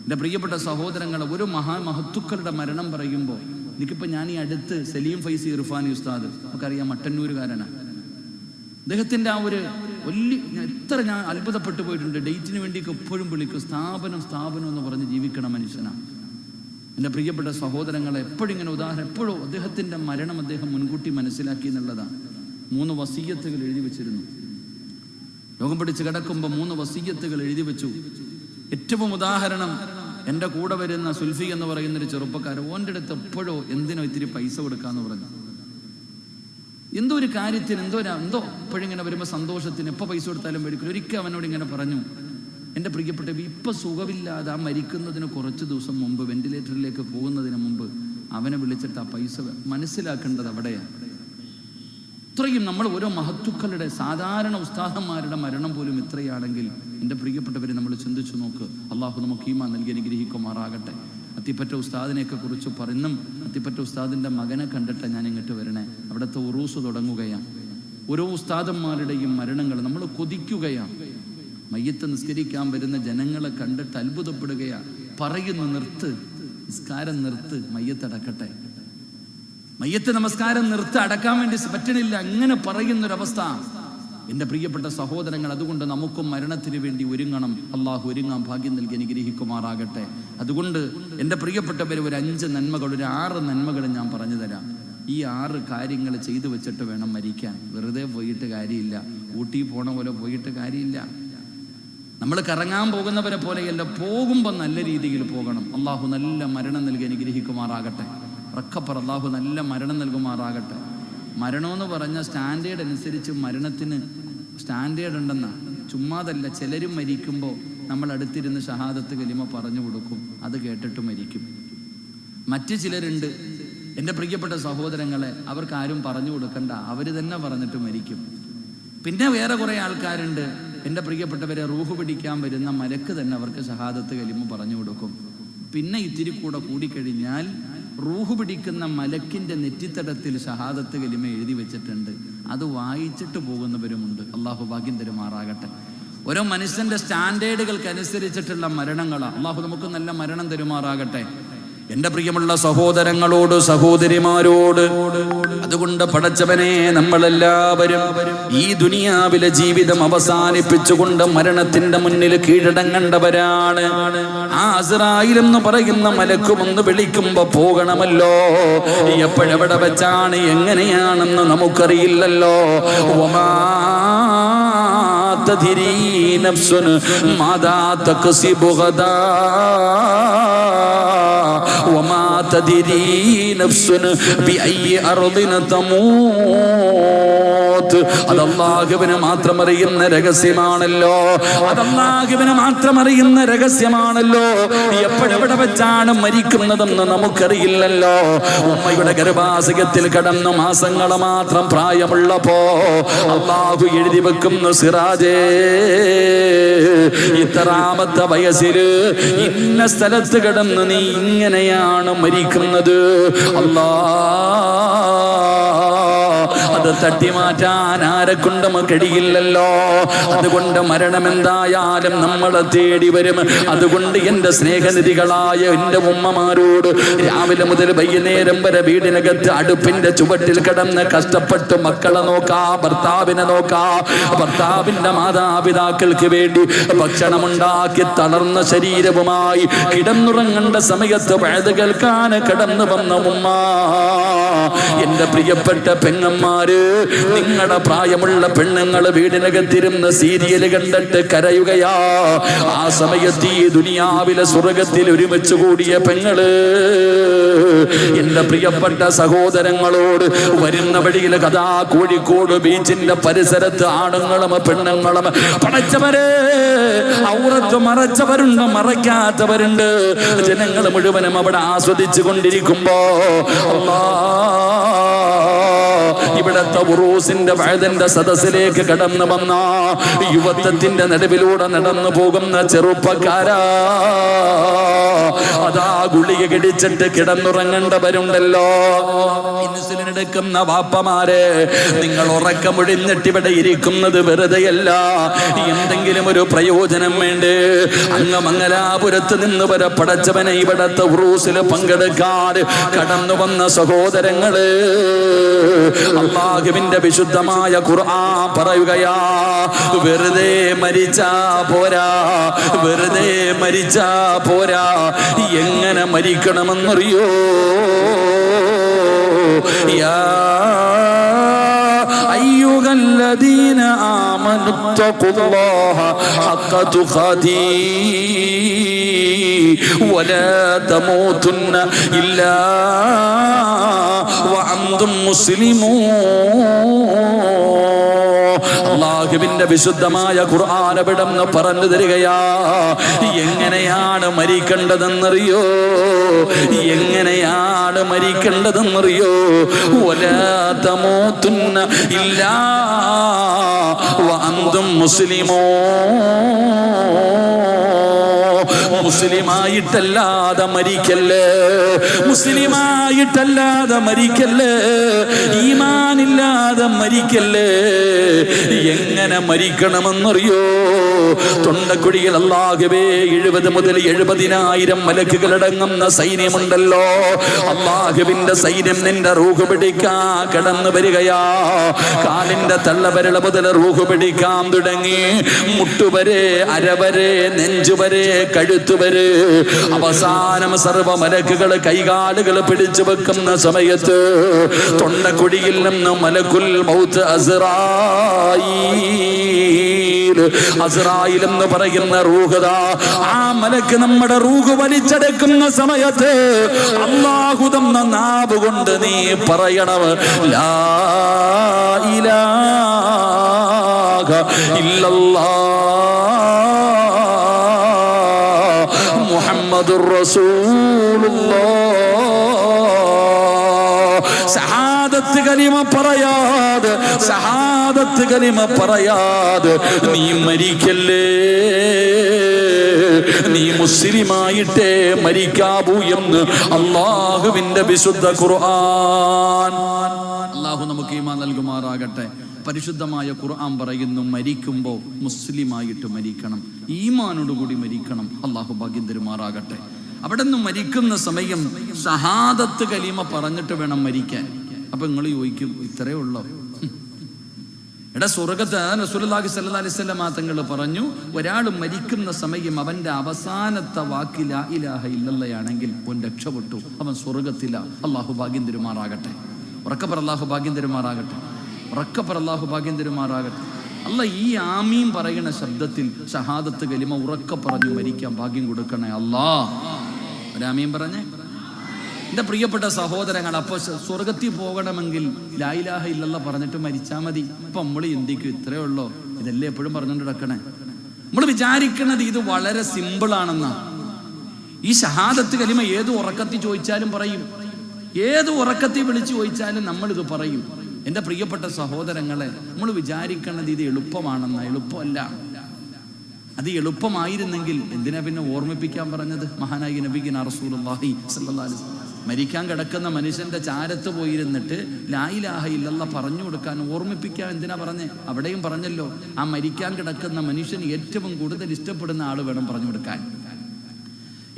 Speaker 2: എൻ്റെ പ്രിയപ്പെട്ട സഹോദരങ്ങളെ, ഒരു മഹത്തുക്കളുടെ മരണം പറയുമ്പോൾ എനിക്കിപ്പോൾ ഞാൻ ഈ അടുത്ത് സലീം ഫൈസി ഇർഫാനി ഉസ്താദ്, നമുക്കറിയാം മട്ടന്നൂരുകാരനാണ്. അദ്ദേഹത്തിൻ്റെ ആ ഒരു എത്ര ഞാൻ അത്ഭുതപ്പെട്ടു പോയിട്ടുണ്ട്. ഡേറ്റിന് വേണ്ടിയൊക്കെ എപ്പോഴും വിളിക്കും, സ്ഥാപനം എന്ന് പറഞ്ഞ് ജീവിക്കണ മനുഷ്യനാണ്. എൻ്റെ പ്രിയപ്പെട്ട സഹോദരങ്ങളെ, എപ്പോഴും ഇങ്ങനെ ഉദാഹരണം, എപ്പോഴും അദ്ദേഹത്തിൻ്റെ മരണം അദ്ദേഹം മുൻകൂട്ടി മനസ്സിലാക്കി എന്നുള്ളതാണ്. 3 വസീയത്തുകൾ എഴുതി വെച്ചിരുന്നു. രോഗം പിടിച്ച് കിടക്കുമ്പോൾ 3 വസീയത്തുകൾ എഴുതി വെച്ചു. ഏറ്റവും ഉദാഹരണം, എൻ്റെ കൂടെ വരുന്ന സുൽഫി എന്ന് പറയുന്നൊരു ചെറുപ്പക്കാരൻ, ഓൻ്റെ അടുത്ത് എപ്പോഴോ എന്തിനോ ഇത്തിരി പൈസ കൊടുക്കാന്ന് പറഞ്ഞു. എന്തോ ഒരു കാര്യത്തിന് എന്തോ എപ്പോഴിങ്ങനെ വരുമ്പോൾ സന്തോഷത്തിന് എപ്പോൾ പൈസ കൊടുത്താലും മേടിക്കില്ല. ഒരിക്കൽ അവനോട് ഇങ്ങനെ പറഞ്ഞു, എൻ്റെ പ്രിയപ്പെട്ട ഇപ്പം സുഖമില്ലാതെ ആ മരിക്കുന്നതിന് കുറച്ച് ദിവസം മുമ്പ്, വെന്റിലേറ്ററിലേക്ക് പോകുന്നതിന് മുമ്പ് അവനെ വിളിച്ചിട്ട് ആ പൈസ മനസ്സിലാക്കേണ്ടത് അവിടെയാണ്. ഇത്രയും നമ്മൾ ഓരോ മഹത്തുക്കളുടെ, സാധാരണ ഉസ്താദന്മാരുടെ മരണം പോലും ഇത്രയാണെങ്കിൽ എൻ്റെ പ്രിയപ്പെട്ടവരെ നമ്മൾ ചിന്തിച്ചു നോക്ക്. അള്ളാഹു നമുക്ക് ഈമാൻ നൽകി അനുഗ്രഹിക്കുമാറാകട്ടെ. അത്തിപ്പറ്റ ഉസ്താദിനെയൊക്കെ കുറിച്ച് പറയുന്നും, അത്തിപ്പറ്റ ഉസ്താദിൻ്റെ മകനെ കണ്ടിട്ട് ഞാൻ ഇങ്ങോട്ട് വരണേ. അവിടുത്തെ ഉറൂസ് തുടങ്ങുകയാണ്. ഓരോ ഉസ്താദന്മാരുടെയും മരണങ്ങൾ നമ്മൾ കൊതിക്കുകയാണ്. മയ്യത്ത് നിസ്കരിക്കാൻ വരുന്ന ജനങ്ങളെ കണ്ടിട്ട് അത്ഭുതപ്പെടുകയാണ്. പറയുന്നു, നിർത്ത്, നിസ്കാരം നിർത്ത്, മയ്യത്തടക്കട്ടെ. മയ്യത്ത് നമസ്കാരം നിർത്ത്, അടക്കാൻ വേണ്ടി പറ്റണില്ല. അങ്ങനെ പറയുന്നൊരവസ്ഥ. എൻ്റെ പ്രിയപ്പെട്ട സഹോദരങ്ങൾ, അതുകൊണ്ട് നമുക്കും മരണത്തിന് വേണ്ടി ഒരുങ്ങണം. അള്ളാഹു ഒരുങ്ങാൻ ഭാഗ്യം നൽകി അനുഗ്രഹിക്കുമാറാകട്ടെ. അതുകൊണ്ട് എൻ്റെ പ്രിയപ്പെട്ടവർ, ഒരു 5 നന്മകൾ, ഒരു 6 നന്മകൾ ഞാൻ പറഞ്ഞു തരാം. ഈ 6 കാര്യങ്ങൾ ചെയ്തു വെച്ചിട്ട് വേണം മരിക്കാൻ. വെറുതെ പോയിട്ട് കാര്യമില്ല. ഊട്ടി പോണ പോലെ പോയിട്ട് കാര്യമില്ല. നമ്മൾ കറങ്ങാൻ പോകുന്നവരെ പോലെയല്ല, പോകുമ്പോൾ നല്ല രീതിയിൽ പോകണം. അള്ളാഹു നല്ല മരണം നൽകി അനുഗ്രഹിക്കുമാറാകട്ടെ. റക്കപ്പർ അള്ളാഹു നല്ല മരണം നൽകുമാറാകട്ടെ. മരണമെന്ന് പറഞ്ഞ സ്റ്റാൻഡേർഡ് അനുസരിച്ച് മരണത്തിന് സ്റ്റാൻഡേർഡ് ഉണ്ടെന്നാണ്. ചുമ്മാതല്ല. ചിലരും മരിക്കുമ്പോൾ നമ്മൾ അടുത്തിരുന്ന് ഷഹാദത്ത് കലിമ പറഞ്ഞു കൊടുക്കും, അത് കേട്ടിട്ട് മരിക്കും. മറ്റു ചിലരുണ്ട്, എൻ്റെ പ്രിയപ്പെട്ട സഹോദരങ്ങളെ, അവർക്ക് ആരും പറഞ്ഞു കൊടുക്കണ്ട, അവർ തന്നെ പറഞ്ഞിട്ട് മരിക്കും. പിന്നെ വേറെ കുറേ ആൾക്കാരുണ്ട്, എൻ്റെ പ്രിയപ്പെട്ടവരെ, റൂഹ് പിടിക്കാൻ വരുന്ന മലക്ക് തന്നെ അവർക്ക് ഷഹാദത്ത് കലിമ പറഞ്ഞു കൊടുക്കും. പിന്നെ ഇത്തിരി കൂടെ കൂടിക്കഴിഞ്ഞാൽ റൂഹ് പിടിക്കുന്ന മലക്കിൻ്റെ നെറ്റിത്തടത്തിൽ ഷഹാദത്ത് കലിമ എഴുതി വെച്ചിട്ടുണ്ട്. അത് വായിച്ചിട്ട് പോകുന്നവരുമുണ്ട്. അള്ളാഹു ഭാഗ്യം തരുമാറാകട്ടെ. ഓരോ മനുഷ്യൻ്റെ സ്റ്റാൻഡേർഡുകൾക്ക് അനുസരിച്ചിട്ടുള്ള മരണങ്ങളാണ്. അള്ളാഹു നമുക്ക് നല്ല മരണം തരുമാറാകട്ടെ. എൻ്റെ പ്രിയമുള്ള സഹോദരങ്ങളോട്, സഹോദരിമാരോട്, അതുകൊണ്ട് പടച്ചവനെ, നമ്മളെല്ലാവരും ഈ ദുനിയാവിലെ ജീവിതം അവസാനിപ്പിച്ചുകൊണ്ട് മരണത്തിന്റെ മുന്നിൽ കീഴടങ്ങേണ്ടവരാണ്. ആ അസ്റായിൽ എന്ന് പറയുന്ന മലക്കുമൊന്ന് വിളിക്കുമ്പോ പോകണമല്ലോ. എപ്പോഴെവിടെ വെച്ചാണ്, എങ്ങനെയാണെന്ന് നമുക്കറിയില്ലല്ലോ. വമാ തദ്രി നഫ്സുൻ മാദാ തക്സിബു ഗദാ വമാ തദ്രി നഫ്സുൻ ബിഅയ്യി അർദിൻ തമൂത്. അത് അല്ലാഹുവിന് മാത്രം അറിയുന്ന രഹസ്യമാണല്ലോ. അത് അല്ലാഹുവിന് മാത്രം അറിയുന്ന രഹസ്യമാണല്ലോ. എപ്പോഴെവിടെ വെച്ചാണ് മരിക്കുന്നതെന്ന് നമുക്കറിയില്ലല്ലോ. ഉമ്മയുടെ ഗർഭാശയത്തിൽ കടന്ന മാസങ്ങളെ മാത്രം പ്രായമുള്ളപ്പോ അല്ലാഹു എഴുതി വെക്കുന്നു, സിറാജേ, ഇത്രാമത്തെ വയസ്സില് ഇന്ന സ്ഥലത്ത് കിടന്ന് നീ ഇങ്ങനെയാണ് മരിക്കുന്നത്. അല്ലാ, അത് തട്ടിമാറ്റാൻ ആരെക്കൊണ്ടും കഴിയില്ലല്ലോ. അതുകൊണ്ട് മരണം എന്തായാലും നമ്മളെ തേടി വരും. അതുകൊണ്ട് എൻ്റെ സ്നേഹനിധികളായ എൻ്റെ ഉമ്മമാരോട്, രാവിലെ മുതൽ വൈകുന്നേരം വരെ വീടിനകത്ത് അടുപ്പിന്റെ ചുവട്ടിൽ കിടന്ന് കഷ്ടപ്പെട്ട് മക്കളെ നോക്കാ, ഭർത്താവിനെ നോക്കാ, ഭർത്താവിന്റെ മാതാപിതാക്കൾക്ക് വേണ്ടി ഭക്ഷണമുണ്ടാക്കി തളർന്ന ശരീരവുമായി കിടന്നുറങ്ങേണ്ട സമയത്ത് വയത് കേൾക്കാൻ കടന്നു വന്ന ഉമ്മ, എൻ്റെ പ്രിയപ്പെട്ട പെങ്ങന്മാര്, നിങ്ങളുടെ പ്രായമുള്ള പെണ്ണുങ്ങൾ വീടിനകത്തിരുന്ന് സീരിയൽ കണ്ടിട്ട് കരയുകയാ. ആ സമയത്ത് ഈ ദുനിയാവിലെ സ്വർഗത്തിൽ ഒരുമിച്ച് കൂടിയ പെങ്ങള്, എൻ്റെ പ്രിയപ്പെട്ട സഹോദരങ്ങളോട്, വരുന്ന വഴിയിൽ കഥാ കോഴിക്കോട് ബീച്ചിന്റെ പരിസരത്ത് ആണുങ്ങളും പെണ്ണുങ്ങളും, പടച്ചവരെ, ഔറത്ത് മറച്ചവരുണ്ട്, മറയ്ക്കാത്തവരുണ്ട്. ജനങ്ങൾ മുഴുവനും അവിടെ ആസ്വദിച്ചു കൊണ്ടിരിക്കുമ്പോ
Speaker 1: ഇവിടത്തെ ഉറൂസിന്റെ വഅദിന്റെ സദസ്സിലേക്ക് കടന്നു വന്ന യുവത്വത്തിന്റെ നടുവിലൂടെ നടന്നു പോകുന്ന ചെറുപ്പക്കാരാ, അതാ ഗുളിക കടിച്ചിട്ട് കിടന്നുറങ്ങേണ്ടവരുണ്ടല്ലോ. ഇൻസുലിൻ എടുക്കുന്ന വാപ്പമാരെ, നിങ്ങൾ ഉറക്കമൊഴിഞ്ഞിട്ട് ഇവിടെ ഇരിക്കുന്നത് വെറുതെയല്ല, എന്തെങ്കിലും ഒരു പ്രയോജനം വേണ്ടേ? അങ്ങ് മംഗലാപുരത്ത് നിന്ന് വരെ പടച്ചവനെ ഇവിടത്തെ ഉറൂസിൽ പങ്കെടുക്കാൻ കടന്നു വന്ന സഹോദരങ്ങള്, അല്ലാഹുവിന്റെ വിശുദ്ധമായ ഖുർആൻ പറയുകയാ, വെറുതെ മരിച്ചാ പോരാ, വെറുതെ മരിച്ചാ പോരാ, എങ്ങനെ മരിക്കണമെന്നറിയോ? യാ അയ്യുഹല്ലദീന ആമനു തഖുല്ലാഹ ഹഖ തുഖാതിഹി വലാ തമൂതുന്ന ഇല്ലാ വഅൻതും മുസ്ലിമൂൻ. അല്ലാഹുവിന്റെ വിശുദ്ധമായ ഖുർആൻ അവിടുന്ന് പറഞ്ഞു തരികയാ, എങ്ങനെയാണ് മരിക്കേണ്ടതെന്നറിയോ? എങ്ങനെയാണ് മരിക്കേണ്ടതെന്നറിയോ? വലാ തമൂതുന്ന ഇല്ലാ വഅൻതും മുസ്ലിമൂൻ. മുസ്ലിമായിട്ടല്ലാതെ മരിക്കല്ലേ, മുസ്ലിമായിട്ടല്ലാതെ മരിക്കല്ലേ, ഈമാനില്ലാതെ മരിക്കല്ലേ. എങ്ങനെ മരിക്കണമെന്നറിയോ? തൊണ്ടക്കുഴിയിൽ അല്ലാഹുവേ 70 മുതൽ 70,000 മലക്കുകളടങ്ങുന്ന സൈന്യമുണ്ടല്ലോ. അല്ലാഹുവിന്റെ സൈന്യം നിന്റെ റൂഹ് പിടിക്കാൻ കടന്നു വരികയാ. കാലിന്റെ തള്ളവിരൽ മുതൽ റൂഹ് പിടിക്കാൻ തുടങ്ങി, മുട്ടുവരെ, അരവരെ, നെഞ്ചുവരെ, കഴുത്തുവരെ, അവസാനം സർവ മലക്കുകൾ കൈകാലുകൾ പിടിച്ചു വെക്കുന്ന സമയത്ത് തൊണ്ടക്കുഴിയിൽ നിന്ന് മലക്കുൽ മൗത്ത് അസ്റായീൽ എന്ന് പറയുന്ന റൂഹ്, ആ മലക്ക് നമ്മുടെ റൂഹ് വലിച്ചെടുക്കുന്ന സമയത്ത് അല്ലാഹു തന്ന നാവ് കൊണ്ട് നീ പറയണം, ലാ ഇലാഹ ഇല്ലല്ലാഹ് മുഹമ്മദുർ റസൂലുള്ളാഹ്. ഷഹാദത്ത് കലിമ പറയാതെ, ഷഹാദത്ത് കലിമ പറയാതെ നീ മരിക്കല്ലേ, നീ മുസ്ലിമായിട്ടേ മരിക്കാവൂ എന്ന് അല്ലാഹുവിന്റെ വിശുദ്ധ ഖുർആൻ. അല്ലാഹു നമുക്ക് ഈമാൻ നൽകുമാറാകട്ടെ. പരിശുദ്ധമായ ഖുർആൻ പറയുന്നു, മരിക്കുമ്പോൾ മുസ്ലിമായിട്ട് മരിക്കണം, ഈമാനോടുകൂടി മരിക്കണം. അല്ലാഹു ഭാഗ്യം തരുമാറാകട്ടെ. അവിടെ നിന്ന് മരിക്കുന്ന സമയം ഷഹാദത്ത് കലിമ പറഞ്ഞിട്ട് വേണം മരിക്കാൻ. അപ്പൊ നിങ്ങൾ ചോദിക്കും, ഇത്രയേ ഉള്ളോ? എടാ, സ്വർഗത്ത് റസൂലുള്ളാഹി സ്വല്ലല്ലാഹി അലൈഹി വസല്ലം തങ്ങൾ പറഞ്ഞു, ഒരാൾ മരിക്കുന്ന സമയം അവന്റെ അവസാനത്തെ വാക്ക് ലാ ഇലാഹ ഇല്ലല്ലാഹയാണെങ്കിൽ അവൻ രക്ഷപ്പെട്ടു, അവൻ സ്വർഗത്തിലാ. അല്ലാഹു ഭാഗ്യം തരുമാറാകട്ടെ. ഉറക്കപ്പറ അല്ലാഹു ഭാഗ്യം തരുമാറാകട്ടെ. ഉറക്കപ്പറ അല്ലാഹു ഭാഗ്യം തരുമാറാകട്ടെ. അല്ല, ഈ ആമീൻ പറയുന്ന ശബ്ദത്തിൽ ഷഹാദത്ത് കലിമ ഉറക്ക പറഞ്ഞു മരിക്കാൻ ഭാഗ്യം കൊടുക്കണേ അല്ലാ. ഒരാമീൻ പറഞ്ഞേ. എൻ്റെ പ്രിയപ്പെട്ട സഹോദരങ്ങൾ, അപ്പോൾ സ്വർഗത്തിൽ പോകണമെങ്കിൽ ലാ ഇലാഹ ഇല്ലല്ലാഹ് പറഞ്ഞിട്ട് മരിച്ചാൽ മതി. ഇപ്പം നമ്മൾ ചിന്തിക്കും, ഇത്രയേ ഉള്ളോ? ഇതല്ലേ എപ്പോഴും പറഞ്ഞുകൊണ്ട് നടക്കണേ. നമ്മൾ വിചാരിക്കണത് ഇത് വളരെ സിമ്പിളാണെന്നാ. ഈ ഷഹാദത്ത് കലിമ ഏത് ഉറക്കത്തിൽ ചോദിച്ചാലും പറയും, ഏത് ഉറക്കത്തിൽ വിളിച്ചു ചോദിച്ചാലും നമ്മളിത് പറയും. എൻ്റെ പ്രിയപ്പെട്ട സഹോദരങ്ങളെ, നമ്മൾ വിചാരിക്കണത് ഇത് എളുപ്പമാണെന്ന. എളുപ്പമല്ല. അത് എളുപ്പമായിരുന്നെങ്കിൽ എന്തിനാ പിന്നെ ഓർമ്മിപ്പിക്കാൻ പറഞ്ഞത്? മഹാനായ നബിഗിന റസൂലുള്ളാഹി സ്വല്ലല്ലാഹി അലൈഹി വസല്ലം മരിക്കാൻ കിടക്കുന്ന മനുഷ്യന്റെ ചാരത്ത് പോയിരുന്നിട്ട് ലാ ഇലാഹ ഇല്ലല്ലാഹ് പറഞ്ഞു കൊടുക്കാൻ, ഓർമ്മിപ്പിക്കാൻ എന്തിനാ പറഞ്ഞേ? അവിടെയും പറഞ്ഞല്ലോ, ആ മരിക്കാൻ കിടക്കുന്ന മനുഷ്യൻ ഏറ്റവും കൂടുതൽ ഇഷ്ടപ്പെടുന്ന ആൾ വേണം പറഞ്ഞു കൊടുക്കാൻ.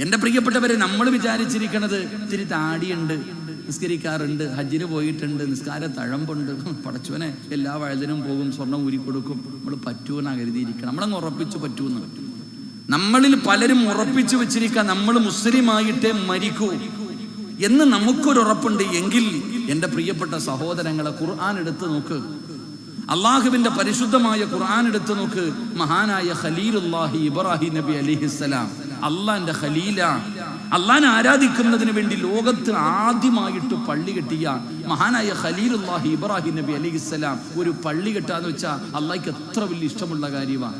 Speaker 1: എൻ്റെ പ്രിയപ്പെട്ടവരെ, നമ്മൾ വിചാരിച്ചിരിക്കണത് ഇത്തിരി താടിയുണ്ട്, നിസ്കരിക്കാറുണ്ട്, ഹജ്ജിന് പോയിട്ടുണ്ട്, നിസ്കാര തഴമ്പുണ്ട്, പടച്ചവനെ എല്ലാ വഴുതിനും പോകും, സ്വർണ്ണം ഊരിക്കൊടുക്കും, നമ്മൾ പറ്റൂന്നാ കരുതിയിരിക്കണം. നമ്മളങ്ങ് ഉറപ്പിച്ചു പറ്റൂന്ന്. നമ്മളിൽ പലരും ഉറപ്പിച്ചു വെച്ചിരിക്കുക, നമ്മൾ മുസ്ലിമായിട്ടേ മരിക്കൂ എന്ന് നമുക്കൊരു ഉറപ്പുണ്ട് എങ്കിൽ, എൻ്റെ പ്രിയപ്പെട്ട സഹോദരങ്ങളെ, ഖുർആൻ എടുത്ത് നോക്ക്. അള്ളാഹുവിന്റെ പരിശുദ്ധമായ ഖുർആൻ എടുത്ത് നോക്ക്. മഹാനായ ഖലീലുല്ലാഹി ഇബ്രാഹിം നബി അലൈഹിസ്സലാം അള്ളാന്റെ ഖലീല, അള്ളാനെ ആരാധിക്കുന്നതിന് വേണ്ടി ലോകത്ത് ആദ്യമായിട്ട് പള്ളി കെട്ടിയ മഹാനായ ഖലീലുല്ലാഹി ഇബ്രാഹിം നബി അലൈഹിസ്സലാം ഒരു പള്ളി കെട്ടാന്ന് വെച്ചാൽ അള്ളാഹ്ക്ക് എത്ര വലിയ ഇഷ്ടമുള്ള കാര്യമാണ്.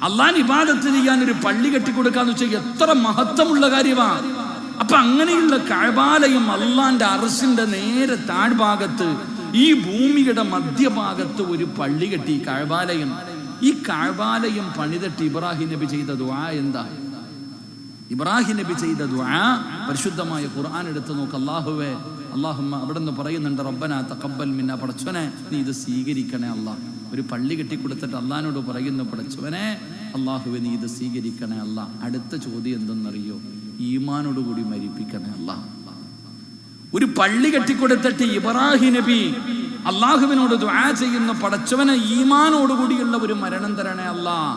Speaker 1: അള്ളാഹ് ഇബാദത്ത് ചെയ്യാൻ ഒരു പള്ളി കെട്ടിക്കൊടുക്കാന്ന് വെച്ചാൽ എത്ര മഹത്വമുള്ള കാര്യമാണ്. അപ്പൊ അങ്ങനെയുള്ള കഅബാലയം അള്ളാന്റെ അർശിന്റെ നേരെ താഴ്ഭാഗത്ത്
Speaker 2: ഈ ഭൂമിയുടെ മധ്യഭാഗത്ത് ഒരു പള്ളി കെട്ടി, കഅബാലയം. ഈ കഅബാലയം പണിതിട്ട് ഇബ്രാഹിം നബി ചെയ്ത ദുആ എന്താ? ഇബ്രാഹിം നബി ചെയ്ത ദുആ പരിശുദ്ധമായ ഖുർആൻ എടുത്ത് നോക്ക്. അല്ലാഹുവേ, അല്ലാഹുമ്മ അവിടെ നിന്ന് പറയുന്നുണ്ട്, റബ്ബനാ തഖബ്ബൽ മിന്നാ, പടച്ചവനെ നീ ഇത് സ്വീകരിക്കണേ അല്ലാഹ്. ഒരു പള്ളി കെട്ടിക്കൊടുത്തിട്ട് അള്ളാഹിനോട് പറയുന്നു, പടച്ചവനെ അല്ലാഹുവേ നീ ഇത് സ്വീകരിക്കണേ അല്ലാഹ്. അടുത്ത ചോദ്യം എന്തെന്നറിയോ? ഈമാനോടുകൂടി മരിപ്പിക്കണേ അല്ലാഹ്. ഒരു പള്ളി കെട്ടിക്കൊടുത്തിട്ട് ഇബ്രാഹിം നബി അള്ളാഹുവിനോട് ദുആ ചെയ്യുന്ന, പടച്ചവനെ ഈമാനോടുകൂടിയുള്ള ഒരു മരണം തരണേ അല്ലാഹ്.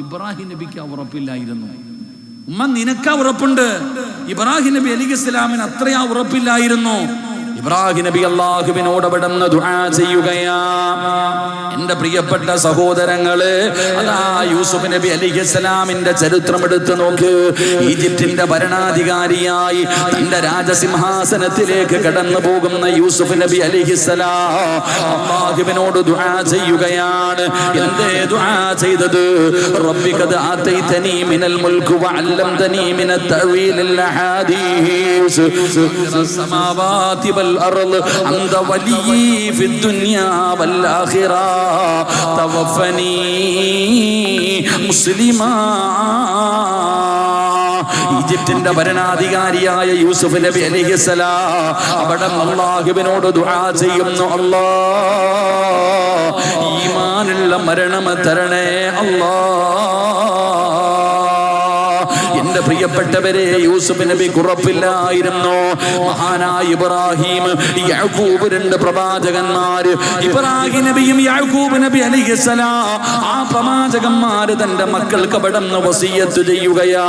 Speaker 2: ഇബ്രാഹിം നബിക്ക് ഉറപ്പില്ലായിരുന്നു. ഉമ്മ, നിനക്കാ ഉറപ്പുണ്ട്. ഇബ്രാഹിം നബി അലൈഹിസ്സലാമിന് അത്രയാ ഉറപ്പില്ലായിരുന്നു. ഇബ്രാഹിം നബി അല്ലാഹുവിനോട് അവിടുന്ന് ദുആ ചെയ്യുകയാ. എന്റെ പ്രിയപ്പെട്ട സഹോദരങ്ങള്, അതാ യൂസുഫ് നബി അലൈഹിസ്സലാമിന്റെ ചരിത്രം എടുത്തു നോക്ക്. ഈജിപ്തിന്റെ ഭരണാധികാരിയായി തന്റെ രാജസിംഹാസനത്തിലേക്ക് കടന്നു പോകുന്ന യൂസുഫ് നബി അലൈഹിസ്സലാം അല്ലാഹുവിനോട് ദുആ ചെയ്യുകയാണ്. എന്തേ ദുആ ചെയ്തത്? റബ്ബി ഖദ് ആതൈതനി മിനൽ മുൽക് വഅല്ലംതനി മിനത് തഅവീലിൽ അഹാദീസ് സമാവാതി والأرض أنت ولي في الدنيا والآخرة توفني مسلما. ഈജിപ്തിന്റെ ഭരണാധികാരിയായ യൂസുഫ് നബി അലൈഹിസ്സലാം അവിടെ അല്ലാഹുവിനോട് ദുആ ചെയ്യുന്നു, അല്ലാഹ് ഈമാനുള്ള മരണം തരണേ അല്ലാഹ്. എന്റെ പ്രിയപ്പെട്ടവരെ, യൂസുഫ് നബി കുറപ്പില്ലായിരുന്നു. മഹാനായ ഇബ്രാഹിം, യാക്കൂബ്, രണ്ട് പ്രവാചകന്മാര്, ഇബ്രാഹിം നബിയും യാക്കൂബ് നബി അലൈഹിസ്സലാം, ആ പ്രവാചകന്മാര് തന്റെ മക്കൾക്ക് അവിടുന്ന് വസിയ്യത്ത് ചെയ്യുകയാ.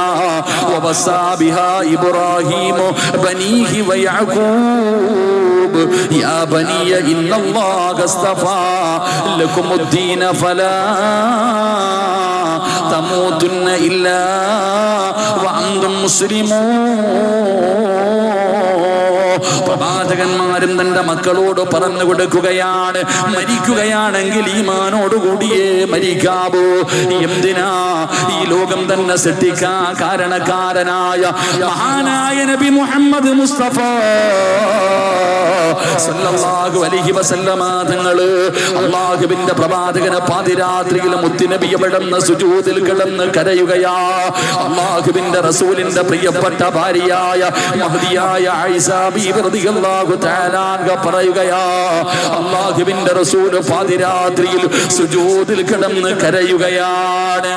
Speaker 2: വവസാ ബിഹാ ഇബ്രാഹിം ബനീഹി വയാക്കൂബ് യാ ബനിയ ഇന്നല്ലാഹ അസ്തഫാ ലകുമുദ്ദീന ഫലാ തമൂതുന്ന ഇല്ലാ വഅൻതും മുസ്ലിമൂൻ. പ്രവാചകന്മാരും തന്റെ മക്കളോട് പറഞ്ഞു കൊടുക്കുകയാണ്, മരിക്കുകയാണെങ്കിൽ ഈമാനോടുകൂടിയേ മരിക്കാവൂ. എന്തിനാ? ഈ ലോകം തന്നെ സൃഷ്ടിക്കാ കാരണക്കാരനായ മഹാനായ നബി മുഹമ്മദ് മുസ്തഫ സല്ലല്ലാഹു അലൈഹി വസല്ലമ തങ്ങള് അല്ലാഹുവിന്റെ പ്രവാചകനെ പാതിരാത്രിയിൽ മുത്തുനബി അവിടുന്ന് സുജൂദിൽ കിടന്ന് കരയുകയാ. അല്ലാഹുവിന്റെ റസൂലിന്റെ പ്രിയപ്പെട്ട ഭാര്യയായ മഹ്ദിയായ ആയിഷ ബീവി റളിയല്ലാഹു തആല അൻഹ പറയുകയാ, അല്ലാഹുവിന്റെ റസൂൽ പാതിരാത്രിയിൽ സുജൂദിൽ കിടന്ന് കരയുകയാണ്.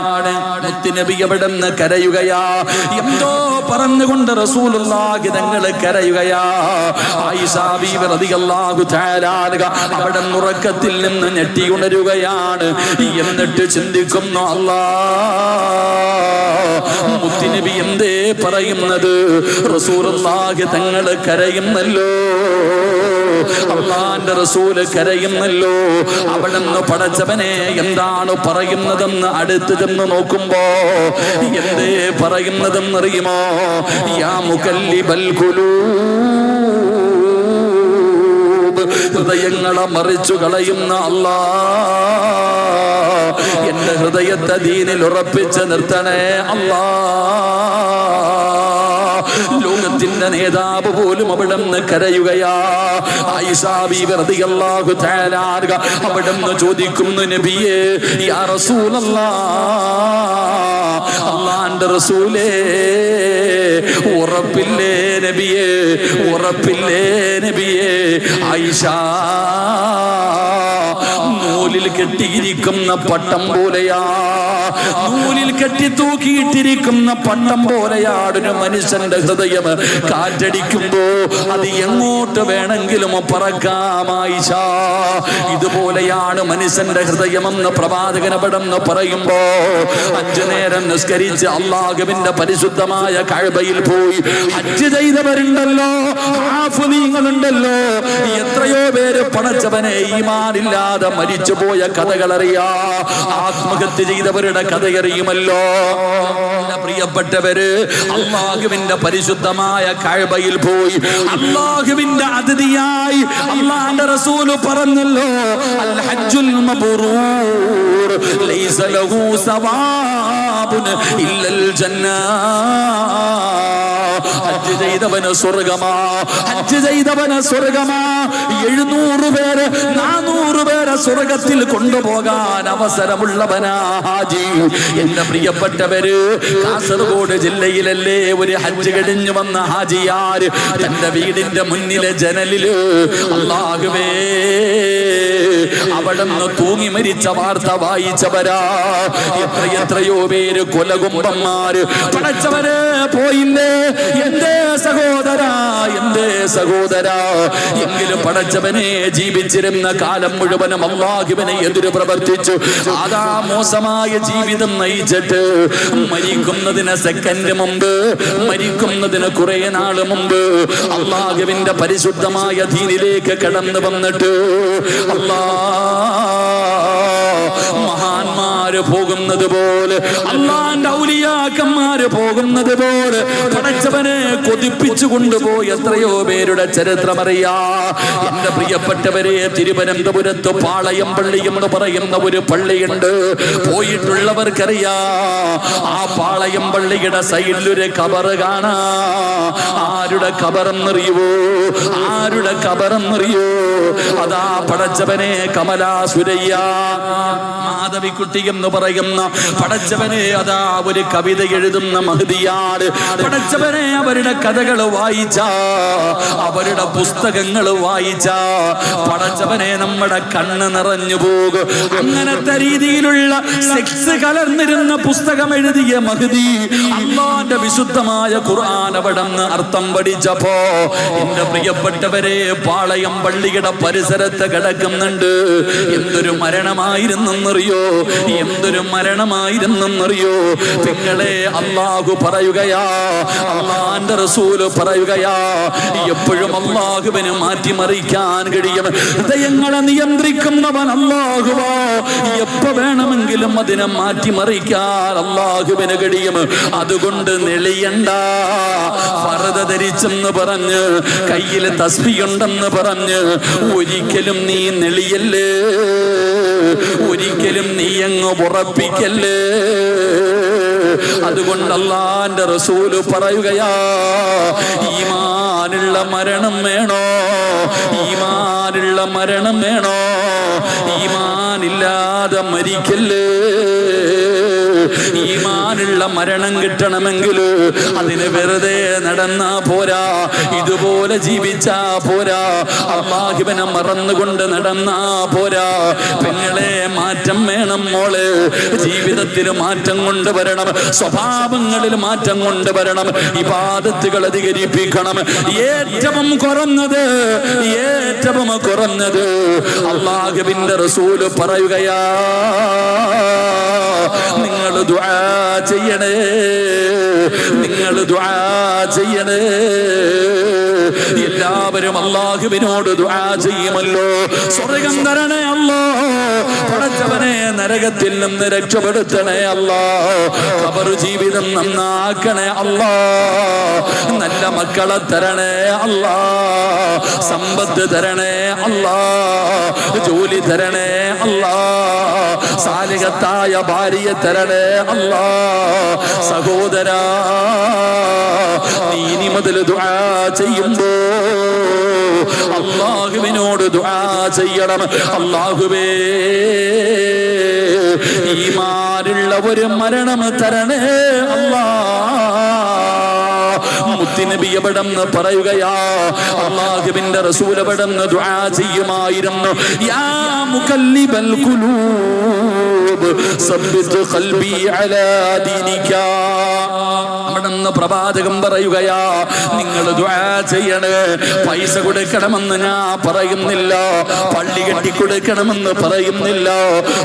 Speaker 2: മുത്തുനബി അവിടുന്ന് കരയുകയാ. എന്തോ പറഞ്ഞുകൊണ്ട് റസൂലുള്ളാഹി തങ്ങള് കരയുകയാ. ആയിഷ ബീവി റളിയല്ലാഹു തആല അൻഹ അവിടുന്ന് ഉറക്കത്തിൽ നിന്ന് ഞെട്ടി ഉണരുകയാണ്. എന്നിട്ട് ചിന്തിക്കുന്നു, അല്ലാഹ് മുത്തുനബി എന്തേ പറയുന്നത്? റസൂലുള്ളാഹി തങ്ങള് കരയുന്നല്ലോ, അള്ളാന്റെ റസൂല് കരയുന്നല്ലോ. അവിടുന്ന് പടച്ചവനെ എന്താണ് പറയുന്നതെന്ന് അടുത്ത് ചെന്ന് നോക്കുമ്പോ എന്തേ പറയുന്നതെന്നറിയുമോ? യാ മുകല്ലിബൽ ഖുലൂബ്, ഹൃദയങ്ങളെ മറിച്ചു കളയുന്ന അല്ലാഹ്, എന്റെ ഹൃദയത്തെ ദീനിൽ ഉറപ്പിച്ച് നിർത്തണേ അല്ലാഹ്. ലോകത്തിന്റെ നേതാവ് പോലും അവിടുന്ന് കരയുകയാ. ആയിഷ ബീവി റളിയല്ലാഹു തആല അൻഹ അവിടുന്ന് ചോദിക്കുന്നു, നബിയേ, യാ റസൂലല്ലാഹ്, അല്ലാഹുവിന്റെ റസൂലേ, ഉറപ്പില്ലേ നബിയേ, ഉറപ്പില്ലേ നബിയേ? ആയിഷ, നൂലിൽ കെട്ടിയിരിക്കുന്ന പട്ടം പോലെയാ, നൂലിൽ കെട്ടി തൂക്കിയിട്ടിരിക്കുന്ന പട്ടം പോലെയാടൊരു മനുഷ്യന്റെ ഹൃദയം. കാറ്റടിക്കുമ്പോ അത് എങ്ങോട്ട് വേണമെങ്കിലും പറക്കാം ആയിഷ. ഇതുപോലെയാണ് മനുഷ്യന്റെ ഹൃദയമെന്ന് പ്രവാചകൻ അവിടെന്ന് പറയുമ്പോ 5 നേരം നിസ്കരിച്ച് അല്ലാഹുവിന്റെ പരിശുദ്ധമായ കഅബയിൽ പോയി ഹജ്ജ് ചെയ്തവരുണ്ടല്ലോ, ഹാഫിളീങ്ങളുണ്ടല്ലോ. എത്രയോ പേര് പടച്ചവനെ ഈമാനില്ലാതെ മരിച്ചു
Speaker 1: പോയ കഥകളറിയാ, ആത്മഹത്യ ചെയ്തവരുടെ കഥയറിയുമല്ലോ. പ്രിയപ്പെട്ടവര്, അല്ലാഹുവിന്റെ പരിശുദ്ധമായ കഅബയിൽ പോയി അല്ലാഹുവിന്റെ അതിഥിയായി അല്ലാഹുവിന്റെ റസൂൽ പറഞ്ഞല്ലോ, അൽ ഹജ്ജുൽ മബ്റൂർ ലൈസ ലഹു സവാബുൻ ഇല്ലൽ ജന്ന. ഹജ്ജ് ചെയ്തവന് സ്വർഗമാ, ഹജ്ജ് ചെയ്തവന് സ്വർഗമാ. 700 പേര് 400 പേരെ സ്വർഗത്തിൽ കൊണ്ടുപോകാൻ അവസരമുള്ളവനാ ഹാജി. എന്റെ പ്രിയപ്പെട്ടവര്, കാസർഗോഡ് ജില്ലയിലല്ലേ ഒരു ഹജ്ജ് കഴിഞ്ഞു വന്ന ഹാജിയാര് തന്റെ വീടിന്റെ മുന്നിലെ ജനലില് അല്ലാഹുവേ അവിടുന്ന് തൂങ്ങി മരിച്ച വാർത്ത വായിച്ചവരാ. എത്രയോ പേര് കൊലകുമ്പന്മാര്. പടച്ചവരെ പോയില്ലേ എന്തേ സഹോദരാ, എന്തേ സഹോദരാ. എങ്കിലും പടച്ചവനെ ജീവിച്ചിരുന്ന കാലം മുഴുവനും അല്ലാഹുവിനെ എതിര് പ്രവർത്തിച്ചു അതാ മോശമായ ജീവിതം നയിച്ചിട്ട് മരിക്കുന്നതിന് സെക്കൻഡ് മുമ്പ്, മരിക്കുന്നതിന് കുറെ നാള് മുമ്പ് അല്ലാഹുവിന്റെ പരിശുദ്ധമായ ദീനിലേക്ക് കടന്നു വന്നിട്ട് മഹാന്മാര് പോകുന്നത് പോലെ, അല്ലാഹുവിന്റെ ഔലിയാക്കന്മാര് പോകുന്നത് പോലെ പടച്ചവനെ കൊതിപ്പിച്ചു കൊണ്ടുപോയി എത്രയോ പേരുടെ ചരിത്രമറിയാ. എന്റെ പ്രിയപ്പെട്ടവരെ, തിരുവനന്തപുരത്ത് പാളയം പള്ളി എന്ന് പറയുന്ന ഒരു പള്ളിയുണ്ട്. പോയിട്ടുള്ളവർക്കറിയാ, ആ പാളയം പള്ളിയുടെ സൈഡിലൊരു കബറ് കാണാ. ആരുടെ കബറെന്നറിയുവോ? ആരുടെ കബറെന്നറിയോ? അതാ പടച്ചവനെ കമലാസുരയ്യ മാധവിക്കുട്ടി എന്ന് പറയുന്ന പടച്ചവനെ അതാ ഒരു കവിത എഴുതുന്ന മഹദിയാണ്. പടച്ചവനെ അവരുടെ കഥകൾ വായിച്ച, അവരുടെ പുസ്തകങ്ങൾ വായിച്ച പടച്ചവനെ നമ്മുടെ കണ്ണ് നിറഞ്ഞു പോകും. അങ്ങനത്തെ രീതിയിലുള്ള സെക്സ് കലർന്നിരുന്ന പുസ്തകം എഴുതിയ മഹദി അല്ലാഹുവിന്റെ വിശുദ്ധമായ ഖുർആൻ അവിടുന്ന് അർത്ഥം പഠിച്ചപ്പോ എന്റെ പ്രിയപ്പെട്ടവരെ, പാളയം പള്ളിയുടെ പരിസരത്ത് കിടക്കുന്നുണ്ട്. എന്തൊരു മരണമായിരുന്നെന്നറിയോ? എന്തൊരു മരണമായിരുന്നെന്നറിയോ? നിങ്ങളെ അല്ലാഹു പറയുകയാ, അല്ലാഹുവിന്റെ റസൂല് പറയുകയാ, എപ്പോഴും അല്ലാഹുവിനെ മാറ്റിമറിക്കാൻ കഴിയും. ഹൃദയങ്ങളെ നിയന്ത്രിക്കുന്നവൻ അല്ലാഹുവാ. എപ്പോ വേണമെങ്കിലും അതിനെ മാറ്റിമറിക്കാൻ അല്ലാഹുവിന് കഴിയും. അതുകൊണ്ട് നെളിയണ്ട. ഫർദ ധരിച്ചെന്ന് പറഞ്ഞ്, കയ്യിൽ തസ്ബീഹുണ്ടെന്ന് പറഞ്ഞ് ഒരിക്കലും നീ നെളിയല്ലേ, ഒരിക്കലും നീ അങ്ങ് ഉറപ്പിക്കല്ലേ. അതുകൊണ്ട് അല്ലാഹുവിന്റെ റസൂല് പറയുകയാ, ഈമാനുള്ള മരണം വേണോ? ഈമാനുള്ള മരണം വേണോ? ഈമാനില്ലാതെ മരിക്കല്ലേ. ഈമാനുള്ള മരണം കിട്ടണമെങ്കിൽ അതിന് വെറുതെ നടന്നാ പോരാ, ഇതുപോലെ ജീവിച്ചാ പോരാ, അല്ലാഹുവിനെ മറന്നുകൊണ്ട് നടന്നാ പോരാ. പെങ്ങളെ, മാറ്റം വേണം മോളെ. ജീവിതത്തിൽ മാറ്റം കൊണ്ടുവരണം, സ്വഭാവങ്ങളിൽ മാറ്റം കൊണ്ടുവരണം, ഇബാദത്തുകൾ അധികരിപ്പിക്കണം. ഏറ്റവും കുറഞ്ഞത് അല്ലാഹുവിന്റെ റസൂല് പറയുകയാ, നിങ്ങൾ ദുആ ചെയ്യണേ, നിങ്ങൾ ദുആ ചെയ്യണേ. എല്ലാവരും അല്ലാഹുവിനോട് ദുആ ചെയ്യുമല്ലോ, സ്വർഗ്ഗം തരണേ അല്ലാ, പടച്ചവനെ നരകത്തിൽ നിന്ന് രക്ഷപ്പെടുത്തണേ അല്ലാ, ഖബർ ജീവിതം നന്നാക്കണേ അല്ലാ, നല്ല മക്കളെ തരണേ അല്ലാ, സമ്പത്ത് തരണേ അല്ലാ, ജോലി തരണേ അല്ലാ, സാലിഹത്തായ ഭാര്യയെ തരണേ അല്ലാ. സഹോദരാ, നീ ഇനി മുതൽ ദുആ ചെയ്യുമ്പോ അല്ലാഹുവിനോട് ദുആ ചെയ്യണം. അല്ലാഹുവേ, ഈമാനുള്ള ഒരു മരണം തരണേ അല്ലാ. മുത്തുനബി എവിടെന്ന് പറയുകയാ, അല്ലാഹുവിന്റെ റസൂൽ എവിടെന്ന് ദുആ ചെയ്യുമായിരുന്നു. യാ മുകല്ലിബൽ ഖുലൂബ് സബ്ബിത് ഖൽബി അലാ ദീനിക. അവിടെന്ന് പ്രവാചകൻ പറയുകയാ, നിങ്ങൾ ദുആ ചെയ്യണേ. പൈസ കൊടുക്കണമെന്ന് ഞാൻ പറയുന്നില്ല, പള്ളി കെട്ടിക്കൊടുക്കണമെന്ന് പറയുന്നില്ല,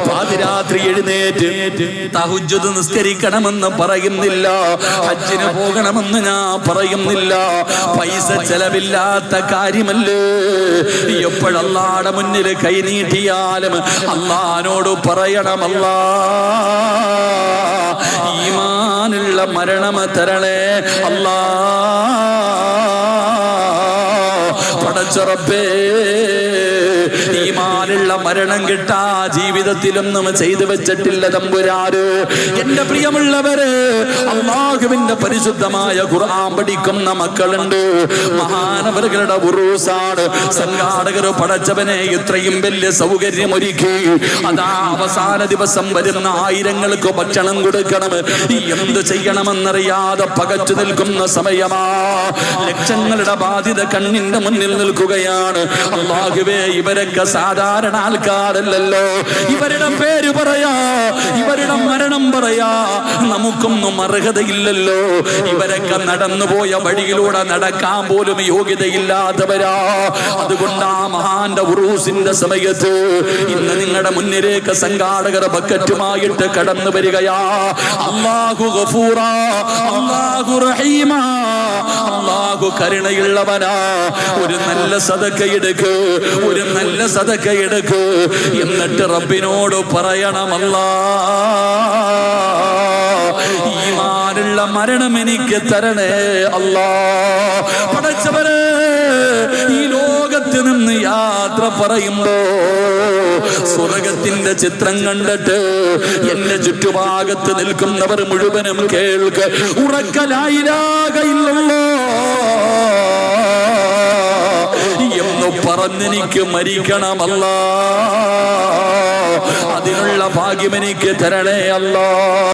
Speaker 1: പാതിരാത്രി എഴുന്നേറ്റ് തഹജ്ജുദ് നിസ്കരിക്കണമെന്ന് പറയുന്നില്ല, ഹജ്ജിന് പോകണമെന്ന് ഞാൻ പറയുന്നില്ല. പറയുന്നില്ല. പൈസ ചെലവില്ലാത്ത കാര്യമല്ലേ. എപ്പോഴല്ലാടെ മുന്നിൽ കൈനീട്ടിയാലും അല്ലാഹുവോട് പറയണം, അല്ലാ ഈമാനുള്ള മരണം തരണേ അല്ലാ. പടച്ച റബ്ബേ, ഈമാനുള്ള മരണം കിട്ടാ ജീവിതത്തിലൊന്നും ചെയ്തു വെച്ചിട്ടില്ല തമ്പുരാര്. എന്റെ പ്രിയമുള്ളവര്, അല്ലാഹുവിന്റെ പരിശുദ്ധമായ ഖുർആൻ പഠിക്കുന്ന മക്കളുണ്ട്. മഹാനവറുകളുടെ ഉറൂസാണ്. സംഘാടകർ പടച്ചവനെ ഇത്രയും വലിയ സൗകര്യമൊരുക്കി അതാ അവസാന ദിവസം വരുന്ന ആയിരങ്ങൾക്ക് ഭക്ഷണം കൊടുക്കണം. എന്ത് ചെയ്യണമെന്നറിയാതെ പകച്ചു നിൽക്കുന്ന സമയമാ. ലക്ഷങ്ങളുടെ ബാധ്യത കണ്ണിന്റെ മുന്നിൽ നിൽക്കുകയാണ്. അല്ലാഹുവേ, ഇവരൊക്കെ സാധാരണ ആൾക്കാരല്ലല്ലോ. ഇവരുടെ പേര് പറയാ, ഇവരുടെ മരണം പറയാ നമുക്കൊന്നും അർഹതയില്ലല്ലോ. ഇവരൊക്കെ നടന്നുപോയ വഴിയിലൂടെ നടക്കാൻ പോലും യോഗ്യതയില്ലാത്തവരാ. അതുകൊണ്ട് ആ മഹാന്റെ ഉറൂസിന്റെ സമയത്ത് ഇന്ന് നിങ്ങളുടെ മുന്നിലേക്ക് സംഘാടകർ ബക്കറ്റുമായിട്ട് കടന്നു വരികയാ. അല്ലാഹു ഗഫൂറാ, അല്ലാഹു റഹീമാ, അല്ലാഹു കരുണയുള്ളവനാ. ഒരു നല്ല സദഖ എടുക്ക്, ഒരു നല്ല സദഖ എടുക്ക്. എന്നിട്ട് റബ്ബിനോട് പറയണം, അല്ലാ ഈമാനുള്ള മരണം എനിക്ക് തരണേ അല്ലാ. പടച്ചവനെ, ഈ ലോകത്ത് നിന്ന് യാത്ര പറയുമ്പോ സ്വർഗത്തിന്റെ ചിത്രം കണ്ടിട്ട് എന്റെ ചുറ്റുഭാഗത്ത് നിൽക്കുന്നവർ മുഴുവനും കേൾക്ക, ഉറക്കലായിരാകയില്ലല്ലോ എന്ന് പറഞ്ഞെനിക്ക് മരിക്കണമല്ലാ. അതിനുള്ള ഭാഗ്യം എനിക്ക് തരണേ അല്ലാ.